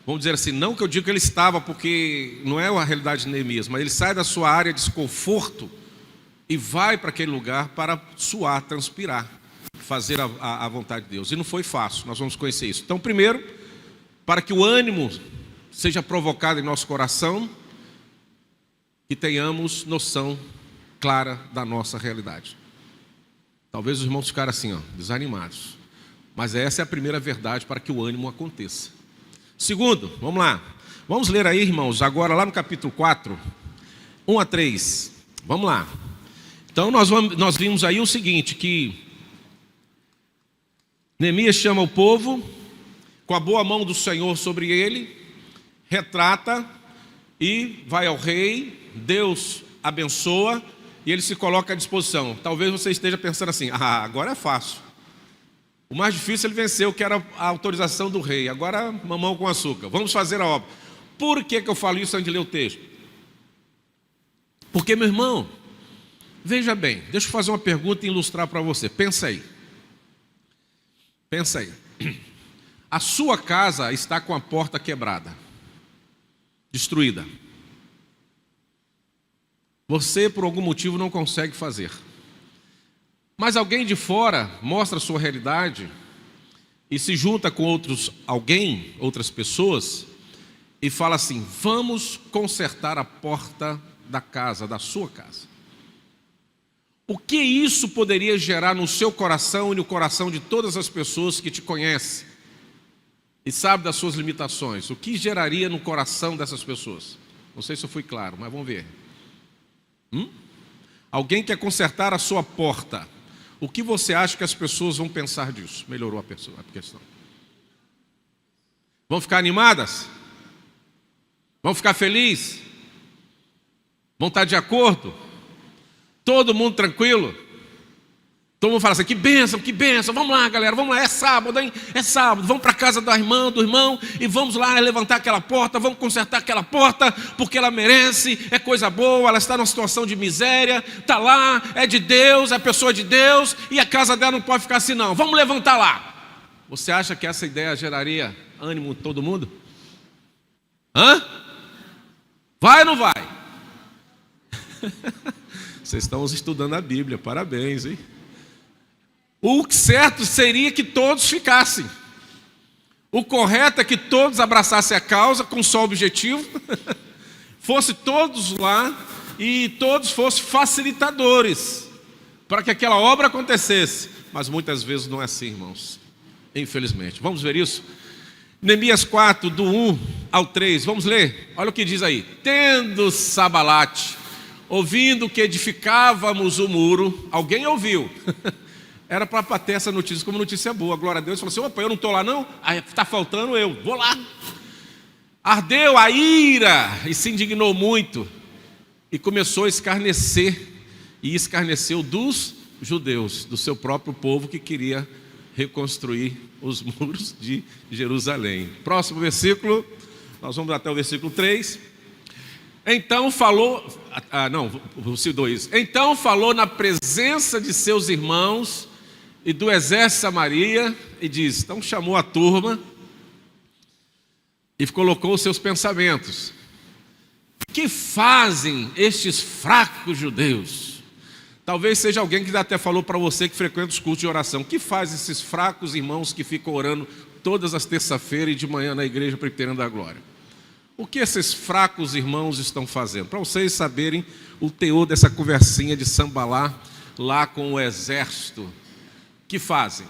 vamos dizer assim, não que eu digo que ele estava, porque não é a realidade de Neemias, mas ele sai da sua área de desconforto e vai para aquele lugar para suar, transpirar, fazer a vontade de Deus. E não foi fácil, nós vamos conhecer isso. Então, primeiro, para que o ânimo seja provocado em nosso coração, que tenhamos noção clara da nossa realidade. Talvez os irmãos ficaram assim, desanimados. Mas essa é a primeira verdade para que o ânimo aconteça. Segundo, vamos lá. Vamos ler aí, irmãos, agora lá no capítulo 4, 1 a 3. Vamos lá. Então nós vimos aí o seguinte, que Neemias chama o povo, com a boa mão do Senhor sobre ele, retrata e vai ao rei, Deus abençoa e ele se coloca à disposição. Talvez você esteja pensando assim, agora é fácil. O mais difícil ele venceu, que era a autorização do rei. Agora mamão com açúcar, vamos fazer a obra. Por que eu falo isso antes de ler o texto? Porque, meu irmão, veja bem, deixa eu fazer uma pergunta e ilustrar para você. Pensa aí. Pensa aí. A sua casa está com a porta quebrada, destruída. Você, por algum motivo, não consegue fazer. Mas alguém de fora mostra a sua realidade e se junta com outras pessoas, e fala assim: vamos consertar a porta da casa, da sua casa. O que isso poderia gerar no seu coração e no coração de todas as pessoas que te conhecem e sabem das suas limitações? O que geraria no coração dessas pessoas? Não sei se eu fui claro, mas vamos ver. Alguém quer consertar a sua porta. O que você acha que as pessoas vão pensar disso? Melhorou a questão. Vão ficar animadas? Vão ficar felizes? Vão estar de acordo? Todo mundo tranquilo? Todo mundo fala assim: que bênção, vamos lá, galera, vamos lá, é sábado, hein? É sábado, vamos para a casa da irmã, do irmão, e vamos lá levantar aquela porta, vamos consertar aquela porta, porque ela merece, é coisa boa, ela está numa situação de miséria, está lá, é de Deus, é pessoa de Deus, e a casa dela não pode ficar assim não, vamos levantar lá. Você acha que essa ideia geraria ânimo em todo mundo? Vai ou não vai? Vocês estão estudando a Bíblia, parabéns, hein? O certo seria que todos ficassem. O correto é que todos abraçassem a causa com só objetivo, fosse todos lá e todos fossem facilitadores para que aquela obra acontecesse. Mas muitas vezes não é assim, irmãos, infelizmente. Vamos ver isso? Neemias 4, do 1 ao 3, vamos ler? Olha o que diz aí: tendo Sabalate, ouvindo que edificávamos o muro, alguém ouviu. Era para ter essa notícia como notícia boa, glória a Deus. Falou assim: opa, eu não estou lá não? Está faltando eu, vou lá. Ardeu a ira e se indignou muito e começou a escarnecer, e escarneceu dos judeus, do seu próprio povo que queria reconstruir os muros de Jerusalém. Próximo versículo, nós vamos até o versículo 3. Então falou, versículo 2. Então falou na presença de seus irmãos e do exército de Samaria, e diz, então chamou a turma e colocou os seus pensamentos. Que fazem estes fracos judeus? Talvez seja alguém que até falou para você que frequenta os cultos de oração. Que faz esses fracos irmãos que ficam orando todas as terças-feiras e de manhã na igreja presbiteriana da glória? O que esses fracos irmãos estão fazendo? Para vocês saberem o teor dessa conversinha de Sambalá lá com o exército. Que fazem?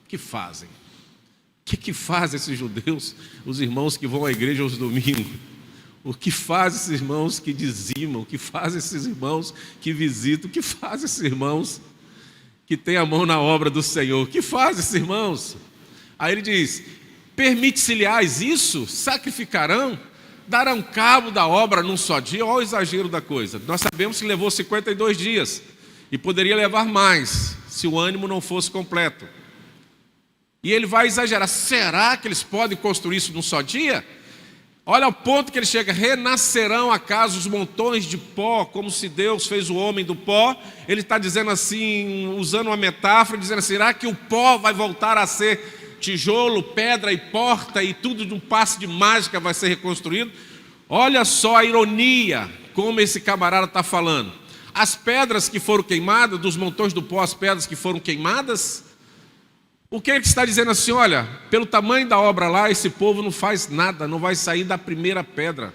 Que fazem? O que fazem esses judeus, os irmãos que vão à igreja aos domingos? O que fazem esses irmãos que dizimam? O que fazem esses irmãos que visitam? O que fazem esses irmãos que têm a mão na obra do Senhor? O que fazem esses irmãos? Aí ele diz: permite-se-lhes isso? Sacrificarão? Darão cabo da obra num só dia. Olha o exagero da coisa. Nós sabemos que levou 52 dias e poderia levar mais se o ânimo não fosse completo. E ele vai exagerar. Será que eles podem construir isso num só dia? Olha o ponto que ele chega: renascerão acaso os montões de pó, como se Deus fez o homem do pó? Ele está dizendo assim, usando uma metáfora, dizendo assim: será que o pó vai voltar a ser tijolo, pedra e porta, e tudo de um passe de mágica vai ser reconstruído? Olha só a ironia, como esse camarada está falando. As pedras que foram queimadas, dos montões do pó, as pedras que foram queimadas, o que ele está dizendo assim: olha, pelo tamanho da obra lá, esse povo não faz nada, não vai sair da primeira pedra.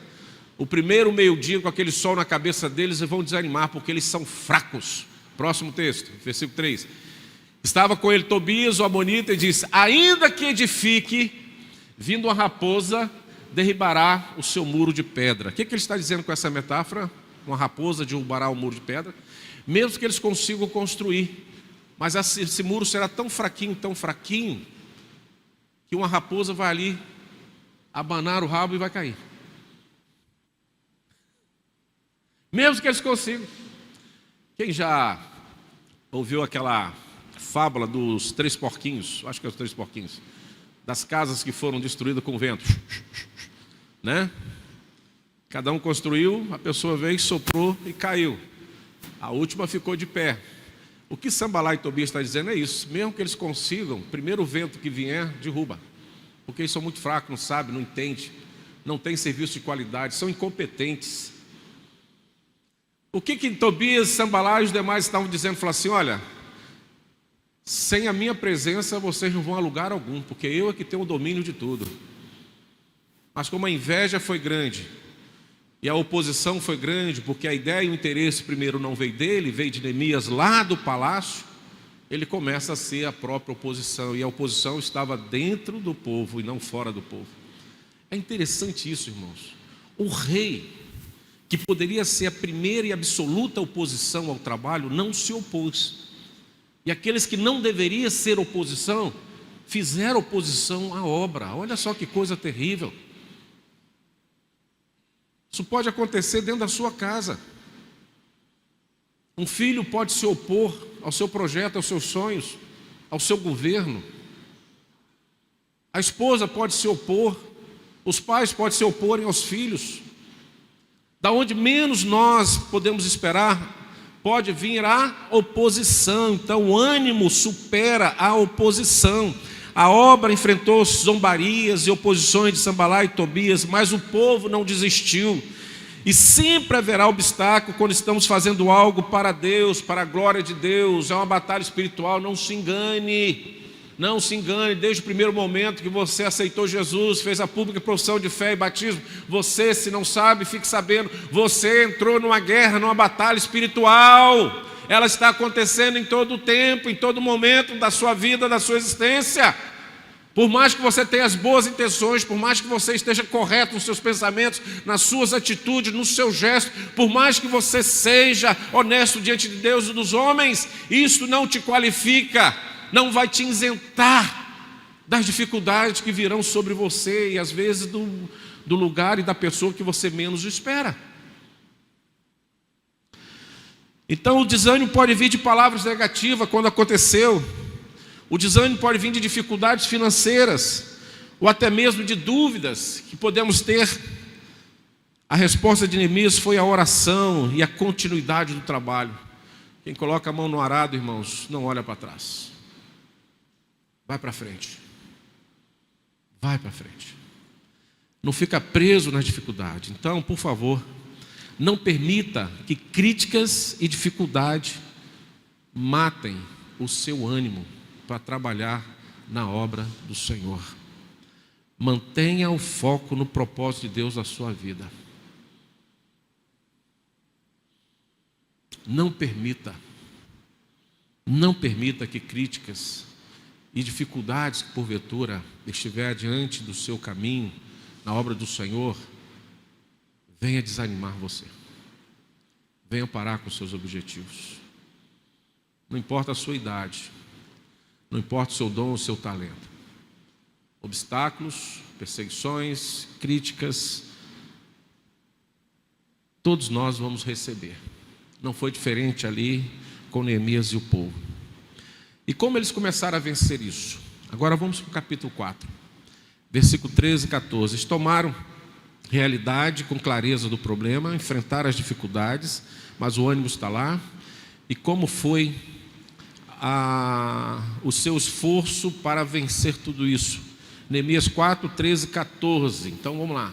O primeiro meio-dia, com aquele sol na cabeça deles, eles vão desanimar, porque eles são fracos. Próximo texto, versículo 3. Estava com ele Tobias, o amonita, e disse: ainda que edifique, vindo a raposa, derribará o seu muro de pedra. O que ele está dizendo com essa metáfora? Uma raposa derrubará o muro de pedra. Mesmo que eles consigam construir, mas esse muro será tão fraquinho, que uma raposa vai ali abanar o rabo e vai cair. Mesmo que eles consigam. Quem já ouviu aquela fábula dos 3 porquinhos? Acho que é os 3 porquinhos. Das casas que foram destruídas com o vento. Né? Cada um construiu, a pessoa veio, soprou e caiu. A última ficou de pé. O que Sambalá e Tobias está dizendo é isso. Mesmo que eles consigam, primeiro o vento que vier, derruba. Porque eles são muito fracos, não sabem, não entendem, não têm serviço de qualidade, são incompetentes. O que Tobias, Sambalá e os demais estavam dizendo? Falaram assim: olha, sem a minha presença vocês não vão a lugar algum, porque eu é que tenho o domínio de tudo. Mas como a inveja foi grande e a oposição foi grande, porque a ideia e o interesse primeiro não veio dele, veio de Neemias lá do palácio, ele começa a ser a própria oposição, e a oposição estava dentro do povo e não fora do povo. É interessante isso, irmãos. O rei, que poderia ser a primeira e absoluta oposição ao trabalho, não se opôs. E aqueles que não deveriam ser oposição, fizeram oposição à obra. Olha só que coisa terrível. Isso pode acontecer dentro da sua casa. Um filho pode se opor ao seu projeto, aos seus sonhos, ao seu governo. A esposa pode se opor, os pais podem se oporem aos filhos. Da onde menos nós podemos esperar, pode vir a oposição. Então o ânimo supera a oposição. A obra enfrentou zombarias e oposições de Sambalá e Tobias, mas o povo não desistiu. E sempre haverá obstáculo quando estamos fazendo algo para Deus, para a glória de Deus. É uma batalha espiritual, não se engane. Não se engane, desde o primeiro momento que você aceitou Jesus, fez a pública profissão de fé e batismo, você, se não sabe, fique sabendo, você entrou numa guerra, numa batalha espiritual. Ela está acontecendo em todo o tempo, em todo momento da sua vida, da sua existência. Por mais que você tenha as boas intenções, por mais que você esteja correto nos seus pensamentos, nas suas atitudes, no seu gesto, por mais que você seja honesto diante de Deus e dos homens, isso não te qualifica, não vai te isentar das dificuldades que virão sobre você e às vezes do lugar e da pessoa que você menos espera. Então o desânimo pode vir de palavras negativas quando aconteceu. O desânimo pode vir de dificuldades financeiras, ou até mesmo de dúvidas que podemos ter. A resposta de Neemias foi a oração e a continuidade do trabalho. Quem coloca a mão no arado, irmãos, não olha para trás. Vai para frente. Vai para frente. Não fica preso nas dificuldades. Então, por favor, não permita que críticas e dificuldade matem o seu ânimo para trabalhar na obra do Senhor. Mantenha o foco no propósito de Deus na sua vida. Não permita que críticas e dificuldades que porventura estiver diante do seu caminho, na obra do Senhor, venha desanimar você. Venha parar com os seus objetivos. Não importa a sua idade, não importa o seu dom ou o seu talento. Obstáculos, perseguições, críticas todos nós vamos receber. Não foi diferente ali com Neemias e o povo. E como eles começaram a vencer isso? Agora vamos para o capítulo 4, versículo 13 e 14. Eles tomaram realidade com clareza do problema, enfrentaram as dificuldades, mas o ânimo está lá. E como foi o seu esforço para vencer tudo isso? Neemias 4, 13 e 14. Então vamos lá,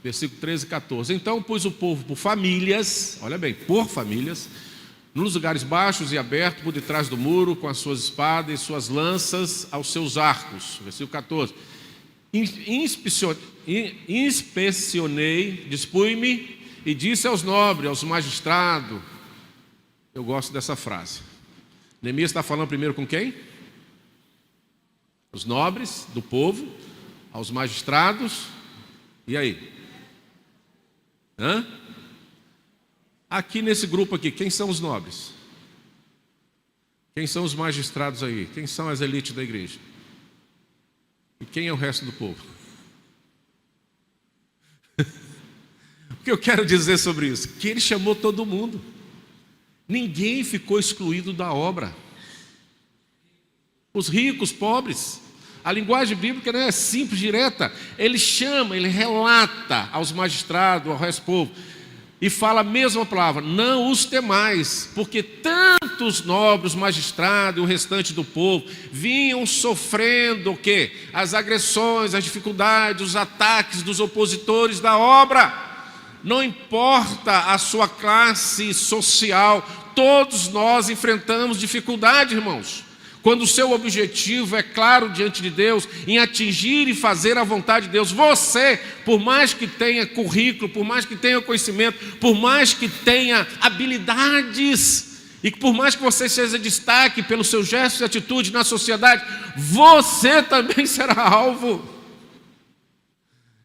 versículo 13 e 14. Então pus o povo por famílias, olha bem, por famílias, nos lugares baixos e abertos, por detrás do muro, com as suas espadas e suas lanças aos seus arcos. Versículo 14. Inspecionei, dispus-me e disse aos nobres, aos magistrados. Eu gosto dessa frase. Neemias está falando primeiro com quem? Os nobres do povo, aos magistrados. E aí? Aqui nesse grupo aqui, quem são os nobres? Quem são os magistrados aí? Quem são as elites da igreja? E quem é o resto do povo? O que eu quero dizer sobre isso? Que ele chamou todo mundo. Ninguém ficou excluído da obra. Os ricos, pobres. A linguagem bíblica não é simples, direta. Ele chama, ele relata aos magistrados, ao resto do povo. E fala a mesma palavra: não os temais, porque tantos nobres, magistrados e o restante do povo vinham sofrendo o quê? As agressões, as dificuldades, os ataques dos opositores da obra. Não importa a sua classe social, todos nós enfrentamos dificuldade, irmãos. Quando o seu objetivo é claro diante de Deus, em atingir e fazer a vontade de Deus, você, por mais que tenha currículo, por mais que tenha conhecimento, por mais que tenha habilidades, e por mais que você seja destaque pelo seu gesto e atitude na sociedade, você também será alvo.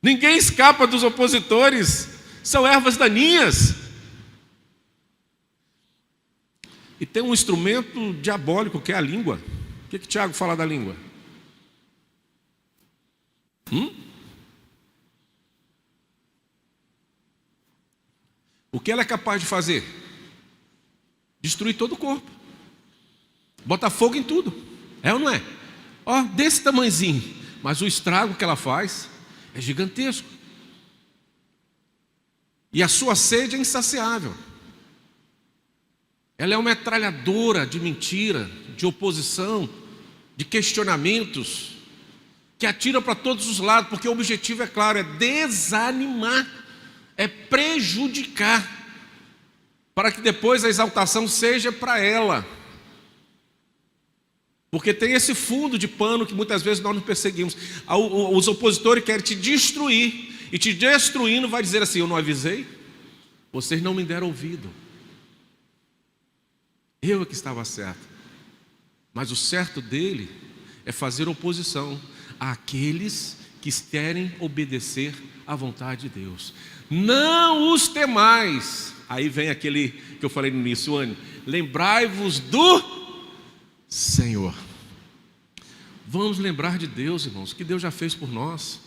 Ninguém escapa dos opositores, são ervas daninhas. E tem um instrumento diabólico que é a língua. O que Tiago fala da língua? O que ela é capaz de fazer? Destruir todo o corpo. Botar fogo em tudo. É ou não é? Ó, desse tamanhozinho. Mas o estrago que ela faz é gigantesco. E a sua sede é insaciável. Ela é uma metralhadora de mentira, de oposição, de questionamentos, que atira para todos os lados, porque o objetivo é claro, é desanimar, é prejudicar, para que depois a exaltação seja para ela. Porque tem esse fundo de pano que muitas vezes nós não perseguimos. Os opositores querem te destruir, e te destruindo vai dizer assim: eu não avisei, vocês não me deram ouvido. Eu é que estava certo. Mas o certo dele é fazer oposição àqueles que querem obedecer à vontade de Deus. Não os temais. Aí vem aquele que eu falei no início, Anny. Lembrai-vos do Senhor. Vamos lembrar de Deus, irmãos, o que Deus já fez por nós,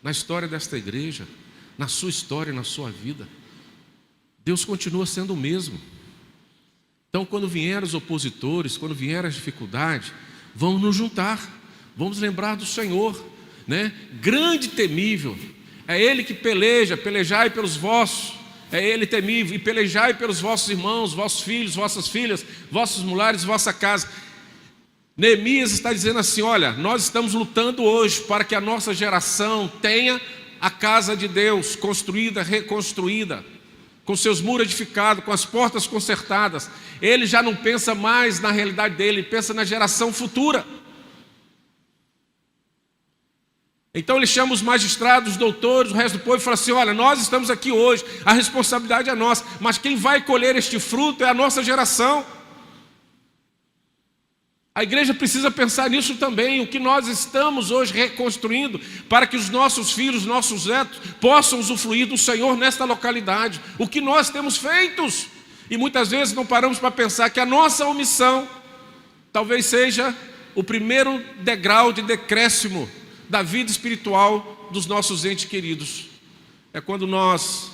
na história desta igreja, na sua história, na sua vida. Deus continua sendo o mesmo. Então, quando vierem os opositores, quando vierem as dificuldades, vamos nos juntar, vamos lembrar do Senhor, né? Grande e temível, é Ele que pelejai pelos vossos, é Ele temível, e pelejai pelos vossos irmãos, vossos filhos, vossas filhas, vossos mulheres, vossa casa. Neemias está dizendo assim: olha, nós estamos lutando hoje para que a nossa geração tenha a casa de Deus construída, reconstruída, com seus muros edificados, com as portas consertadas. Ele já não pensa mais na realidade dele, ele pensa na geração futura. Então ele chama os magistrados, os doutores, o resto do povo e fala assim: olha, nós estamos aqui hoje, a responsabilidade é nossa, mas quem vai colher este fruto é a nossa geração. A igreja precisa pensar nisso também, o que nós estamos hoje reconstruindo, para que os nossos filhos, nossos netos, possam usufruir do Senhor nesta localidade. O que nós temos feito, e muitas vezes não paramos para pensar que a nossa omissão talvez seja o primeiro degrau de decréscimo da vida espiritual dos nossos entes queridos. É quando nós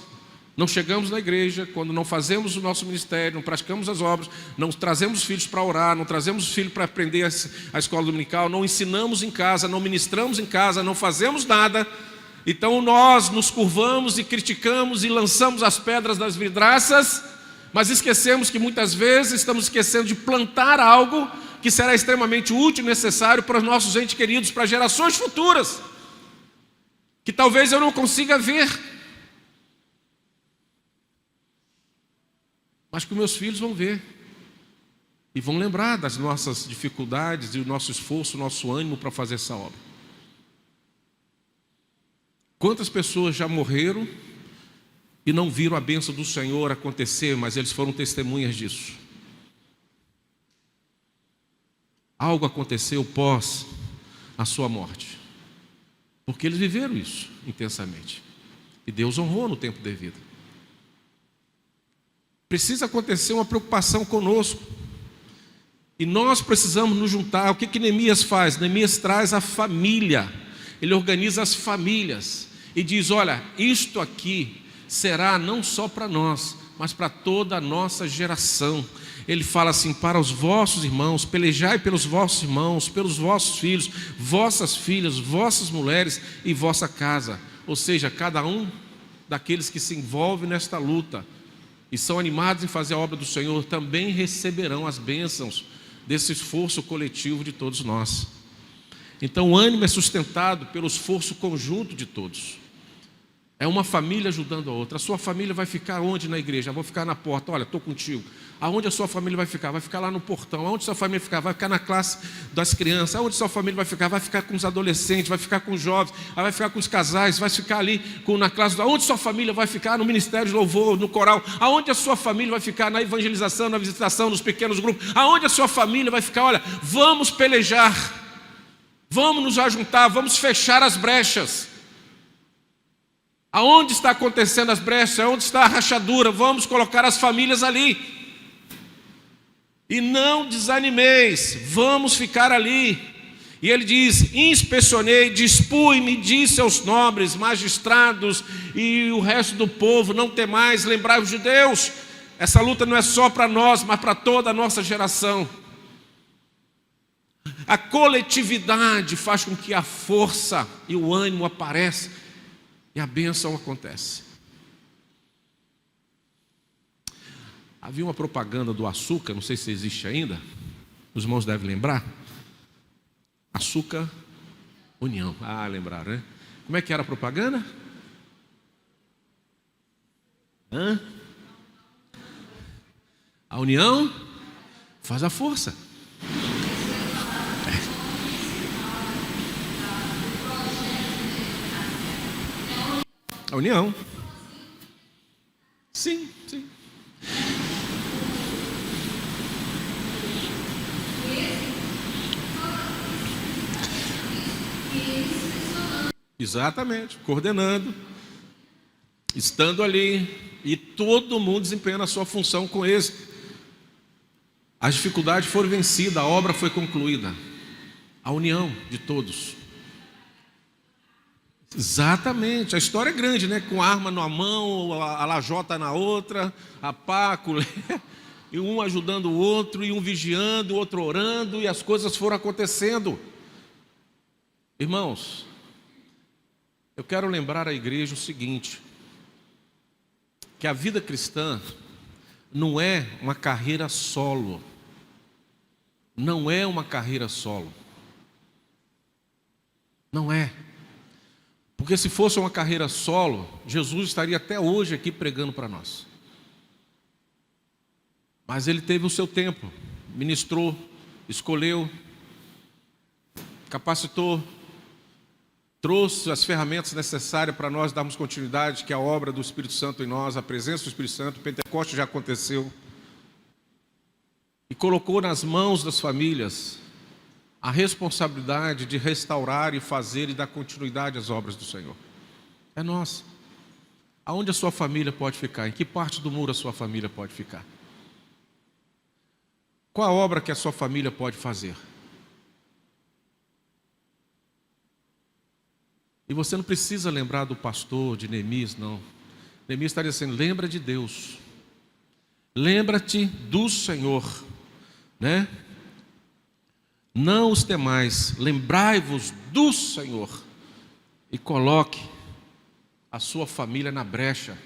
não chegamos na igreja, quando não fazemos o nosso ministério, não praticamos as obras, não trazemos filhos para orar, não trazemos filhos para aprender a escola dominical, não ensinamos em casa, não ministramos em casa, não fazemos nada, então nós nos curvamos e criticamos e lançamos as pedras das vidraças, mas esquecemos que muitas vezes estamos esquecendo de plantar algo que será extremamente útil e necessário para os nossos entes queridos, para gerações futuras, que talvez eu não consiga ver, mas que meus filhos vão ver e vão lembrar das nossas dificuldades e o nosso esforço, o nosso ânimo para fazer essa obra. Quantas pessoas já morreram e não viram a bênção do Senhor acontecer, mas eles foram testemunhas disso. Algo aconteceu pós a sua morte, porque eles viveram isso intensamente e Deus honrou no tempo devido. Precisa acontecer uma preocupação conosco. E nós precisamos nos juntar. O que Neemias faz? Neemias traz a família. Ele organiza as famílias. E diz, olha, isto aqui será não só para nós, mas para toda a nossa geração. Ele fala assim, para os vossos irmãos, pelejai pelos vossos irmãos, pelos vossos filhos, vossas filhas, vossas mulheres e vossa casa. Ou seja, cada um daqueles que se envolve nesta luta e são animados em fazer a obra do Senhor, também receberão as bênçãos desse esforço coletivo de todos nós. Então o ânimo é sustentado pelo esforço conjunto de todos. É uma família ajudando a outra. A sua família vai ficar onde na igreja? Eu vou ficar na porta, olha, estou contigo. Aonde a sua família vai ficar? Vai ficar lá no portão. Aonde a sua família vai ficar? Vai ficar na classe das crianças. Aonde a sua família vai ficar? Vai ficar com os adolescentes, vai ficar com os jovens, vai ficar com os casais, vai ficar ali na classe. Aonde a sua família vai ficar? No ministério de louvor, no coral. Aonde a sua família vai ficar? Na evangelização, na visitação, nos pequenos grupos. Aonde a sua família vai ficar? Olha, vamos pelejar, vamos nos ajuntar, vamos fechar as brechas. Aonde está acontecendo as brechas? Aonde está a rachadura? Vamos colocar as famílias ali. E não desanimeis, vamos ficar ali. E ele diz, inspecionei, dispui-me, disse aos nobres, magistrados e o resto do povo, não temais, lembrai-vos de Deus. Essa luta não é só para nós, mas para toda a nossa geração. A coletividade faz com que a força e o ânimo apareçam. E a bênção acontece. Havia uma propaganda do açúcar, não sei se existe ainda, os irmãos devem lembrar. Açúcar, união. Ah, lembraram, né? Como é que era a propaganda? A união faz a força. A união. Sim, sim. Exatamente, coordenando, estando ali, e todo mundo desempenhando a sua função com êxito. As dificuldades foram vencidas, a obra foi concluída. A união de todos. Exatamente, a história é grande, né? Com a arma na mão, a lajota na outra, a pá, a colher, e um ajudando o outro, e um vigiando, o outro orando, e as coisas foram acontecendo. Irmãos, eu quero lembrar à igreja o seguinte, que a vida cristã não é uma carreira solo. Não é uma carreira solo. Não é. Porque se fosse uma carreira solo, Jesus estaria até hoje aqui pregando para nós. Mas ele teve o seu tempo, ministrou, escolheu, capacitou, trouxe as ferramentas necessárias para nós darmos continuidade, que é a obra do Espírito Santo em nós, a presença do Espírito Santo, o Pentecoste já aconteceu. E colocou nas mãos das famílias a responsabilidade de restaurar e fazer e dar continuidade às obras do Senhor. É nossa. Aonde a sua família pode ficar? Em que parte do muro a sua família pode ficar? Qual a obra que a sua família pode fazer? E você não precisa lembrar do pastor, de Neemias, não. Neemias está dizendo, lembra de Deus. Lembra-te do Senhor, né? Não os temais, lembrai-vos do Senhor. E coloque a sua família na brecha,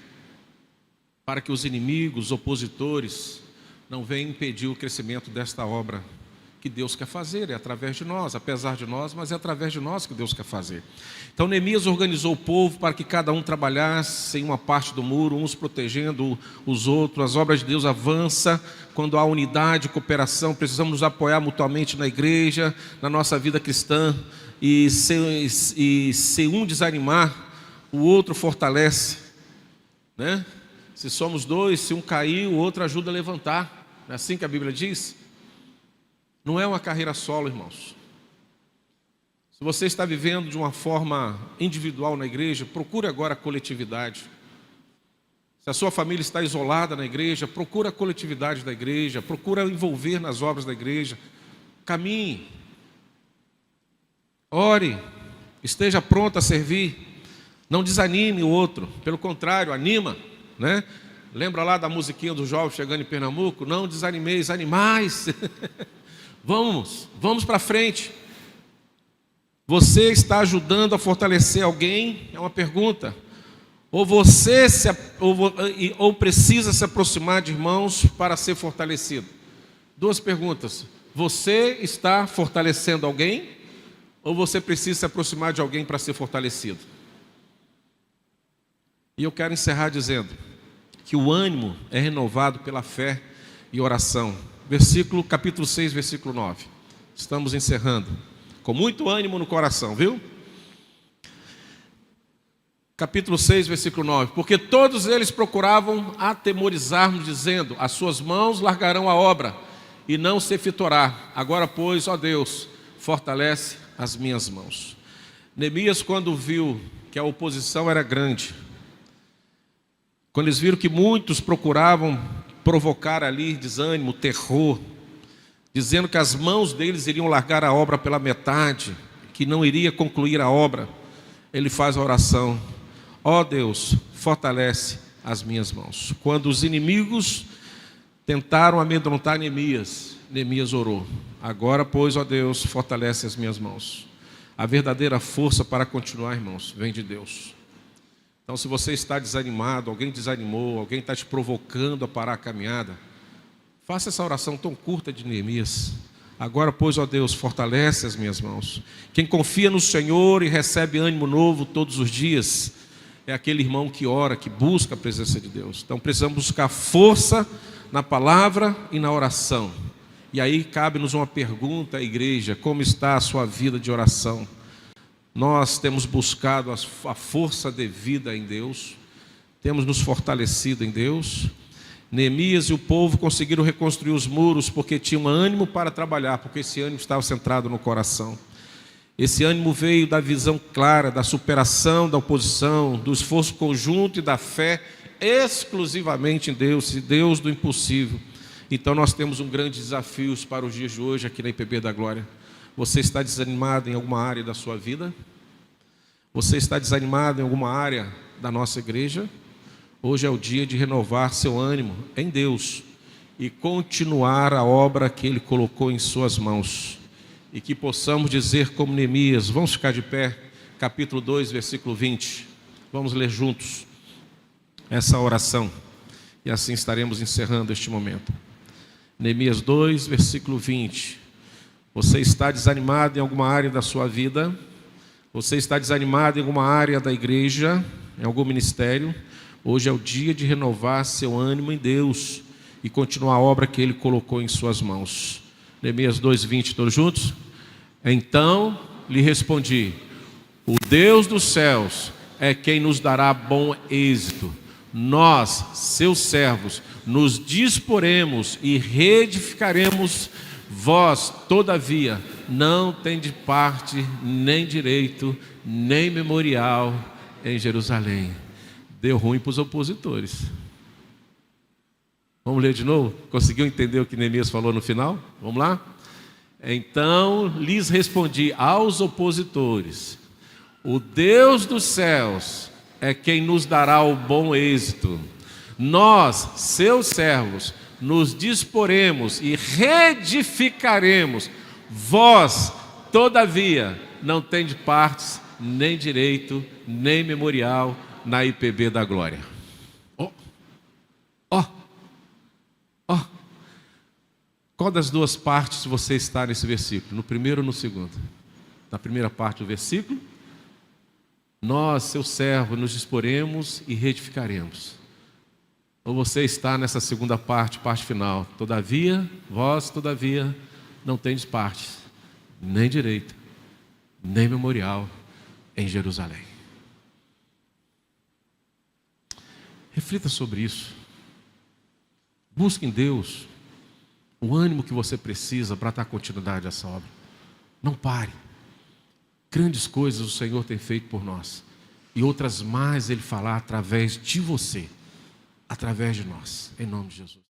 para que os inimigos, os opositores, não venham impedir o crescimento desta obra que Deus quer fazer. É através de nós, apesar de nós, mas é através de nós que Deus quer fazer. Então Neemias organizou o povo para que cada um trabalhasse em uma parte do muro, uns protegendo os outros. As obras de Deus avançam quando há unidade, cooperação. Precisamos nos apoiar mutuamente na igreja, na nossa vida cristã. E se um desanimar, o outro fortalece, né? Se somos dois, se um cair, o outro ajuda a levantar. Não é assim que a Bíblia diz? Não é uma carreira solo, irmãos. Se você está vivendo de uma forma individual na igreja, procure agora a coletividade. Se a sua família está isolada na igreja, procure a coletividade da igreja, procure envolver nas obras da igreja. Caminhe, ore, esteja pronto a servir. Não desanime o outro, pelo contrário, anima, né? Lembra lá da musiquinha do jovem chegando em Pernambuco? Não desanimeis, animais. Vamos para frente. Você está ajudando a fortalecer alguém? É uma pergunta. Ou precisa se aproximar de irmãos para ser fortalecido? Duas perguntas. Você está fortalecendo alguém? Ou você precisa se aproximar de alguém para ser fortalecido? E eu quero encerrar dizendo que o ânimo é renovado pela fé e oração. Capítulo 6, versículo 9. Estamos encerrando. Com muito ânimo no coração, viu? Capítulo 6, versículo 9. Porque todos eles procuravam atemorizar-nos, dizendo, as suas mãos largarão a obra, e não se efetuará. Agora, pois, ó Deus, fortalece as minhas mãos. Neemias, quando viu que a oposição era grande, quando eles viram que muitos procuravam provocar ali desânimo, terror, dizendo que as mãos deles iriam largar a obra pela metade, que não iria concluir a obra, ele faz a oração, ó Deus, fortalece as minhas mãos. Quando os inimigos tentaram amedrontar Neemias, Neemias orou, agora pois, ó Deus, fortalece as minhas mãos. A verdadeira força para continuar, irmãos, vem de Deus. Então, se você está desanimado, alguém desanimou, alguém está te provocando a parar a caminhada, faça essa oração tão curta de Neemias. Agora, pois, ó Deus, fortalece as minhas mãos. Quem confia no Senhor e recebe ânimo novo todos os dias, é aquele irmão que ora, que busca a presença de Deus. Então, precisamos buscar força na palavra e na oração. E aí, cabe-nos uma pergunta à igreja: como está a sua vida de oração? Nós temos buscado a força devida em Deus, temos nos fortalecido em Deus. Neemias e o povo conseguiram reconstruir os muros porque tinham ânimo para trabalhar, porque esse ânimo estava centrado no coração. Esse ânimo veio da visão clara, da superação da oposição, do esforço conjunto e da fé exclusivamente em Deus, e Deus do impossível. Então nós temos um grande desafio para os dias de hoje aqui na IPB da Glória. Você está desanimado em alguma área da sua vida? Você está desanimado em alguma área da nossa igreja? Hoje é o dia de renovar seu ânimo em Deus e continuar a obra que Ele colocou em suas mãos. E que possamos dizer como Neemias, vamos ficar de pé, capítulo 2, versículo 20. Vamos ler juntos essa oração e assim estaremos encerrando este momento. Neemias 2, versículo 20. Você está desanimado em alguma área da sua vida? Você está desanimado em alguma área da igreja, em algum ministério? Hoje é o dia de renovar seu ânimo em Deus e continuar a obra que Ele colocou em suas mãos. Neemias 2:20, todos juntos? Então lhe respondi: o Deus dos céus é quem nos dará bom êxito. Nós, seus servos, nos disporemos e reedificaremos. Vós, todavia, não tendes parte, nem direito, nem memorial em Jerusalém. Deu ruim para os opositores. Vamos ler de novo? Conseguiu entender o que Neemias falou no final? Vamos lá? Então lhes respondi aos opositores: o Deus dos céus é quem nos dará o bom êxito. Nós, seus servos, nos disporemos e reedificaremos. Vós, todavia, não tendes partes, nem direito, nem memorial na IPB da glória. Ó, ó, ó. Qual das duas partes você está nesse versículo? No primeiro ou no segundo? Na primeira parte do versículo, nós, seu servo, nos disporemos e reedificaremos. Ou você está nessa segunda parte, parte final? Todavia, vós, todavia, não tendes partes, nem direito, nem memorial em Jerusalém. Reflita sobre isso. Busque em Deus o ânimo que você precisa para dar continuidade a essa obra. Não pare. Grandes coisas o Senhor tem feito por nós. E outras mais Ele fará através de você. Através de nós. Em nome de Jesus.